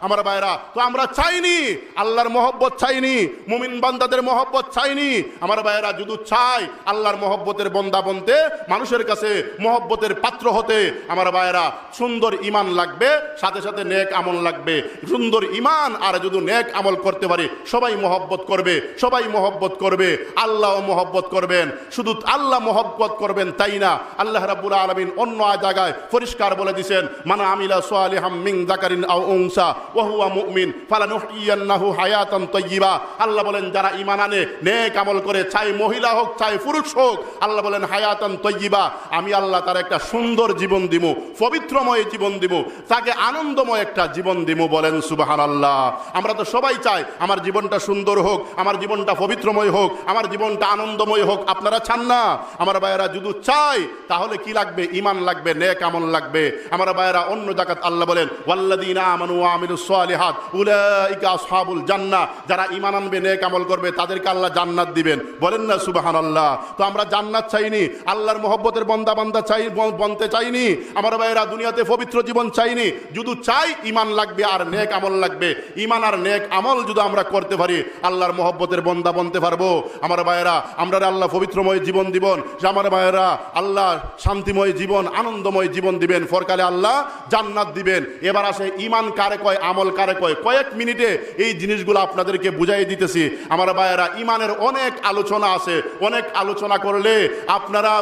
আমার ভাইরা, তো আমরা চাইনি আল্লাহর মহব্বত, চাইনি মুমিন বান্দাদের মহব্বত, চাইনি। আমার ভাইরা, যদি চাই আল্লাহর মহব্বতের বন্দা বনতে, মানুষের কাছে মহব্বতের পাত্র হতে, আমার ভাইরা, সুন্দর ঈমান লাগবে, সাথে সাথে নেক আমল লাগবে। সুন্দর ঈমান আর যদি নেক আমল করতে পারি, সবাই মহব্বত করবে, সবাই মহব্বত করবে, আল্লাহও মহব্বত করবেন। শুধু আল্লাহ মহব্বত করবেন তাই না, আল্লাহ রাব্বুল আলামিন অন্য জায়গায় পরিষ্কার বলে দিয়েছেন, মান আমিলা সালিহাম মিন যাকারিন আও উনসা ওয়া হুয়া মুমিন ফালানুহইয়ান্নাহু হায়াতান তাইয়্যিবা। আল্লাহ বলেন, যারা ঈমান আনে, নেক আমল করে, চাই মহিলা হোক চাই পুরুষ হোক, আল্লাহ বলেন হায়াতান তাইয়্যিবা, আমি আল্লাহ তার একটা সুন্দর জীবন দিব, পবিত্রময় জীবন দিব, তাকে আনন্দময় একটা জীবন দিব। বলেন সুবহানাল্লাহ। আমরা তো সবাই চাই আমার জীবনটা সুন্দর হোক, আমার জীবনটা পবিত্রময় হোক, আমার জীবনটা আনন্দময় হোক। আপনারা চান না? আমার ভাইয়েরা যদি চাই তাহলে কি লাগবে? ঈমান লাগবে, নেক আমল লাগবে। আমার ভাইয়েরা অন্য জায়গায় আল্লাহ বলেন ওয়াল্লাযীনা আমানু ওয়া আমিলুস সালিহাত উলাইকা আসহাবুল জান্নাহ, যারা ঈমান আনবে নেক আমল করবে তাদেরকে আল্লাহ জান্নাত দিবেন। বলেন না সুবহানাল্লাহ। তো আমরা জান্নাত চাইনি, আল্লাহর মহব্বতের বান্দা চাই বনতে চাইনি, আমার ভাইয়েরা দুনিয়াতে পবিত্র জীবন চাইনি। যদি চাই ঈমান লাগবে আর নেক আমল লাগবে। ঈমান আর নেক আমল যদি আমরা করতে পারি আল্লাহর মহব্বতের বান্দা বনতে পারবো। আমার ভাইয়েরা আমরা আল্লাহ পবিত্রময় জীবন দিবেন, আমার ভাইয়েরা আল্লাহ শান্তিময় জীবন, আনন্দময় জীবন দিবেন, পরকালে আল্লাহ জান্নাত দিবেন। এবার আসে ঈমান কারে কয়, আমল কারে কয়। কয়েক মিনিটে এই জিনিসগুলো আপনাদেরকে বুঝাই দিতেছি। আমার ভাইয়েরা ঈমানের অনেক আলোচনা আছে, অনেক আলোচনা করলে আপনারা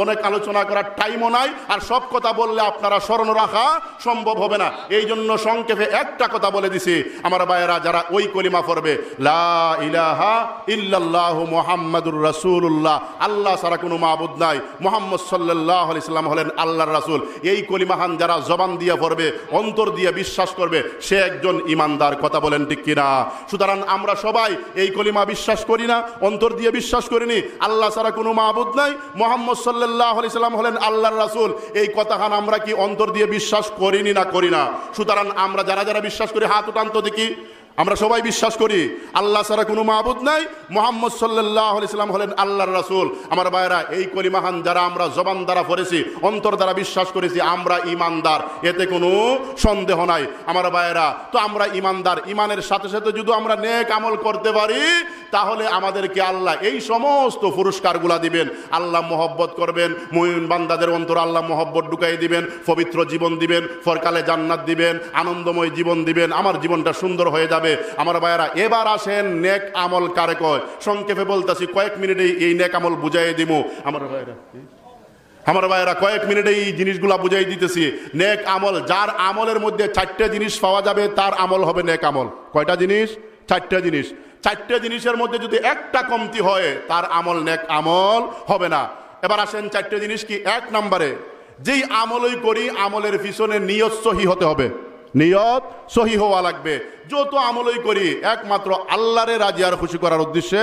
অনেক আলোচনা করার টাইমও নাই, আর সব কথা বললে আপনারা স্মরণ রাখা সম্ভব হবে না। এই জন্য সংক্ষেপে একটা কথা বলে দিছি। আমার ভাইয়েরা যারা ওই কলিমা পড়বে লা ইলাহা ইল্লাল্লাহু মুহাম্মাদুর রাসূলুল্লাহ, আল্লাহ ছাড়া কোনো মাবুদ নাই, মুহাম্মদ সাল্লাল্লাহু আলাইহি সাল্লাম হলেন আল্লাহর রাসূল, এই কলিমাহান যারা জবান দিয়ে পড়বে, অন্তর দিয়ে বিশ্বাস করবে, সে একজন ঈমানদার। কথা বলেন ঠিক কিনা? সুতরাং আমরা সবাই এই কলিমা বিশ্বাস করি না, অন্তর দিয়ে বিশ্বাস করিনি আল্লাহ ছাড়া কোনো মাবুদ নাই, মুহাম্মদ সাল্লাল্লাহু আলাইহি সাল্লাম হলেন আল্লাহর রাসূল, এই কথাখান আমরা কি অন্তর দিয়ে বিশ্বাস করিনি না করি না? সুতরাং আমরা যারা যারা বিশ্বাস করি হাত উঠান তো দেখি। আমরা সবাই বিশ্বাস করি আল্লাহ ছাড়া কোনো মাবুদ নাই, মুহাম্মদ সাল্লাল্লাহু আলাইহি সাল্লাম হলেন আল্লাহর রাসূল। আমার ভাইরা এই কলিমাহান যারা আমরা জবান দ্বারা পড়েছি, অন্তর দ্বারা বিশ্বাস করেছি, আমরা ঈমানদার, এতে কোনো সন্দেহ নাই। আমার ভাইরা তো আমরা ঈমানদার। ঈমানের সাথে সাথে যদি আমরা নেক আমল করতে পারি তাহলে আমাদেরকে আল্লাহ এই সমস্ত পুরস্কারগুলা দিবেন। আল্লাহ মহব্বত করবেন, মুমিন বান্দাদের অন্তর আল্লাহ মহব্বত ঢুকাই দিবেন, পবিত্র জীবন দিবেন, পরকালে জান্নাত দিবেন, আনন্দময় জীবন দিবেন, আমার জীবনটা সুন্দর হয়ে যাবে। আমার ভাইয়েরা এবার আসেন নেক আমল কারে কয়। সংক্ষেপে বলতেছি, কয়েক মিনিটে এই নেক আমল বুঝাই দিব। আমার ভাইয়েরা কয়েক মিনিটে এই জিনিসগুলা বুঝাই দিতেছি। নেক আমল, যার আমলের মধ্যে 4টে জিনিস পাওয়া যাবে তার আমল হবে নেক আমল। কয়টা জিনিস? 4টে জিনিস। 4টে জিনিসের মধ্যে যদি একটা কমতি হয় তার আমল নেক আমল হবে না। এবার আসেন 4টে জিনিস কি। 1 নম্বরে, যেই আমলই করি আমলের পিছনে নিয়ত সহি হতে হবে, নিয়ত সহি হওয়া লাগবে। যত আমলই করি একমাত্র আল্লাহরে রাজি আর খুশি করার উদ্দেশ্যে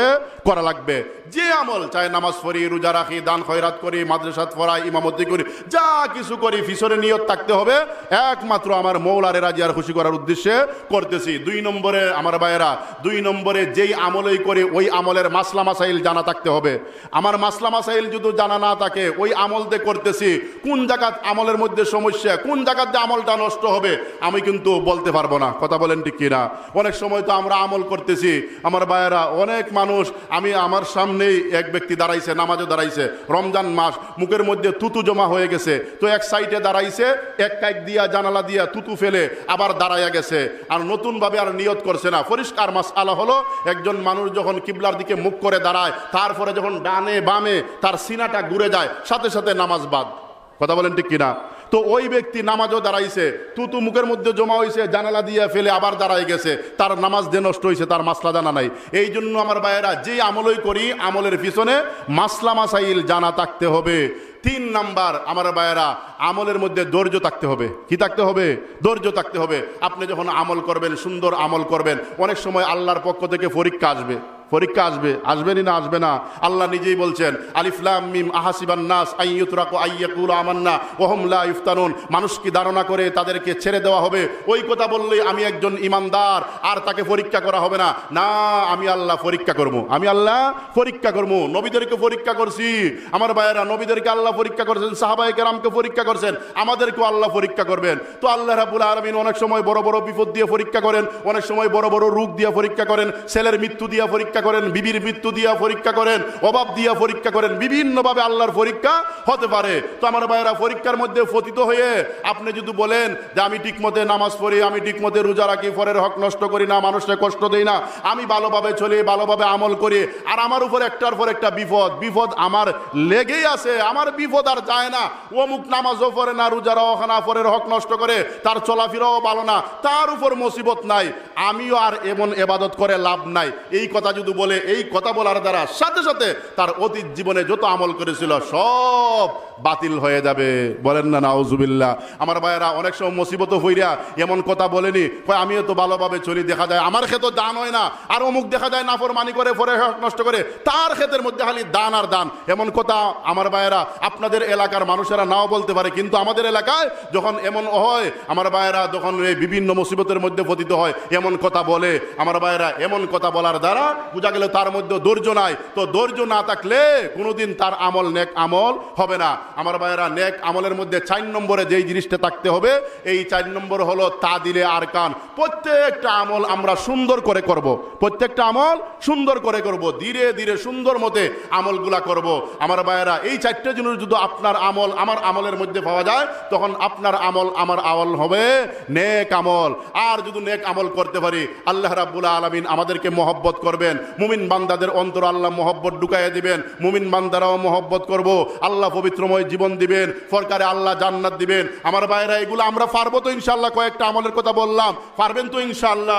করা লাগবে। যে আমল, চাই নামাজ পড়ি, রোজা রাখি, দান খয়রাত করি, মাদ্রাসাত পড়াই, ইমামতি করি, যা কিছু করি পিছনে নিয়ত থাকতে হবে একমাত্র আমার মৌলারে রাজি আর খুশি করার উদ্দেশ্যে করতেছি। 2 নম্বরে আমার ভাইয়েরা, 2 নম্বরে যেই আমলই করি ওই আমলের মাসলা মাসাইল জানা থাকতে হবে। আমার মাসলা মাসাইল যদি জানা না থাকে, ওই আমল দিয়ে করতেছি, কোন জায়গাত আমলের মধ্যে সমস্যা, কোন জায়গাতে আমলটা নষ্ট হবে আমি কিন্তু বলতে পারবো না। কথা বলেন ঠিক কিনা? অনেক সময় তো আমরা আমল করতেছি আমার ভাইয়েরা, অনেক মানুষ, আমি আমার সামনেই এক ব্যক্তি দাঁড়াইছে, নামাজে দাঁড়াইছে, রমজান মাস, মুখের মধ্যে তুতু জমা হয়ে গেছে, তো এক সাইডে দাঁড়াইছে, এক কাইক দিয়া জানালা দিয়া তুতু ফেলে আবার দাঁড়াইয়া গেছে, আর নতুনভাবে আর নিয়ত করছে না। পরিষ্কার মাসআলা হলো, একজন মানুষ যখন কিবলার দিকে মুখ করে দাঁড়ায়, তারপরে যখন ডানে বামে তার সিনাটা ঘুরে যায়, সাথে সাথে নামাজ বাদ। কথা বলেন ঠিক কিনা? তো ওই ব্যক্তি নামাজও দাঁড়াইছে, তুতু মুখের মধ্যে জমা হয়েছে, জানালা দিয়ে ফেলে আবার দাঁড়াই গেছে, তার নামাজ যে নষ্ট হয়েছে, তার মাসলা জানা নাই। এই জন্য আমার ভাইয়েরা যে আমলই করি আমলের পিছনে মাসলা মাসাইল জানা থাকতে হবে। 3 নাম্বার আমার ভাইয়েরা, আমলের মধ্যে ধৈর্য থাকতে হবে। কি থাকতে হবে? ধৈর্য থাকতে হবে। আপনি যখন আমল করবেন, সুন্দর আমল করবেন, অনেক সময় আল্লাহর পক্ষ থেকে পরীক্ষা আসবে। পরীক্ষা আসবে, আসবেনি না আসবে না? আল্লাহ নিজেই বলছেন আলিফ লাম মিম আহাসিবান নাস আইয়ুতরাকু আইয়াকুলু আমান্না ওয়া হুম লা ইফতানুন। মানুষ কি ধারণা করে তাদেরকে ছেড়ে দেওয়া হবে? ওই কথা বললেই আমি একজন ঈমানদার, আর তাকে পরীক্ষা করা হবে না? না, আমি আল্লাহ পরীক্ষা করব, আমি আল্লাহ পরীক্ষা করব। নবীদেরকে পরীক্ষা করছি আমার ভাইয়েরা, নবীদেরকে আল্লাহ পরীক্ষা করেছেন, সাহাবায়ে কেরামকে পরীক্ষা করছেন, আমাদেরকেও আল্লাহ পরীক্ষা করবেন। তো আল্লাহ রাব্বুল আলামিন অনেক সময় বড় বড় বিপদ দিয়ে পরীক্ষা করেন, অনেক সময় বড় বড় রোগ দিয়ে পরীক্ষা করেন, ছেলের মৃত্যু দিয়ে পরীক্ষা করেন, বিবির মৃত্যু দিয়া পরীক্ষা করেন, অভাব দিয়া পরীক্ষা করেন, বিভিন্নভাবে আল্লাহর পরীক্ষা হতে পারে। তো আমার ভাইয়েরা, পরীক্ষার মধ্যে পতিত হয়ে আপনি যদি বলেন যে আমি ঠিকমতে নামাজ পড়ি, আমি ঠিকমতে রোজা রাখি, পরের হক নষ্ট করি না, মানুষকে কষ্ট দেই না, আমি ভালোভাবে চলি, ভালোভাবে আমল করি, আর আমার উপর একটার পর একটা বিপদ আমার লেগেই আছে, আমার বিপদ আর যায় না, অমুক নামাজও পড়ে না, রোজারাও খানা, পরের হক নষ্ট করে, তার চলাফেরাও ভালো না, তার উপর মুসিবত নাই, আমিও আর এমন ইবাদত করে লাভ নাই, এই কথা যদি শুধু বলে এই কথা বলার দ্বারা সাথে সাথে তার অতীত জীবনে যত আমল করেছিল সব বাতিল হয়ে যাবে। বলেন না নাউজুবিল্লাহ। আমার ভাইয়েরা অনেক সময় মুসিবত হইরা এমন কথা বলেনি, কয় আমিও তো ভালোভাবে চলি, দেখা যায় আমার ক্ষেত্রে দান হয় না, আর অমুক দেখা যায় নাফরমানি করে পরে নষ্ট করে, তার ক্ষেতের মধ্যে খালি দান আর দান। এমন কথা আমার ভাইয়েরা আপনাদের এলাকার মানুষেরা নাও বলতে পারে, কিন্তু আমাদের এলাকায় যখন এমন হয় আমার ভাইয়েরা, যখন এই বিভিন্ন মুসিবতের মধ্যে পতিত হয় এমন কথা বলে। আমার ভাইয়েরা এমন কথা বলার দ্বারা বোঝা গেল তার মধ্যে ধৈর্য নাই। তো ধৈর্য না থাকলে কোনোদিন তার আমল নেক আমল হবে না। আমার ভাইয়েরা নেক আমলের মধ্যে 4 নম্বরে যেই জিনিসটা থাকতে হবে, এই 4 নম্বর হলো তাদিলে আরকান। প্রত্যেকটা আমল আমরা সুন্দর করে করব, প্রত্যেকটা আমল সুন্দর করে করব, ধীরে ধীরে সুন্দর মতে আমলগুলা করব। আমার ভাইয়েরা এই 4টে জিনিস যদি আপনার আমল আমার আমলের মধ্যে পাওয়া যায়, তখন আপনার আমল আমার আমল হবে নেক আমল। আর যদি নেক আমল করতে পারি, আল্লাহ রাব্বুল আলামিন আমাদেরকে মহব্বত করবেন, মুমিন বান্দাদের অন্তর আল্লাহ মহব্বত ঢুকাইয়া দিবেন, মুমিন বান্দারাও মহব্বত করব, আল্লাহ পবিত্রময় জীবন দিবেন, পরকালে আল্লাহ জান্নাত দিবেন। আমার ভাইয়েরা এগুলো আমরা পারবো তো ইনশাআল্লাহ? কয়েকটা আমলের কথা বললাম, পারবেন তো ইনশাআল্লাহ?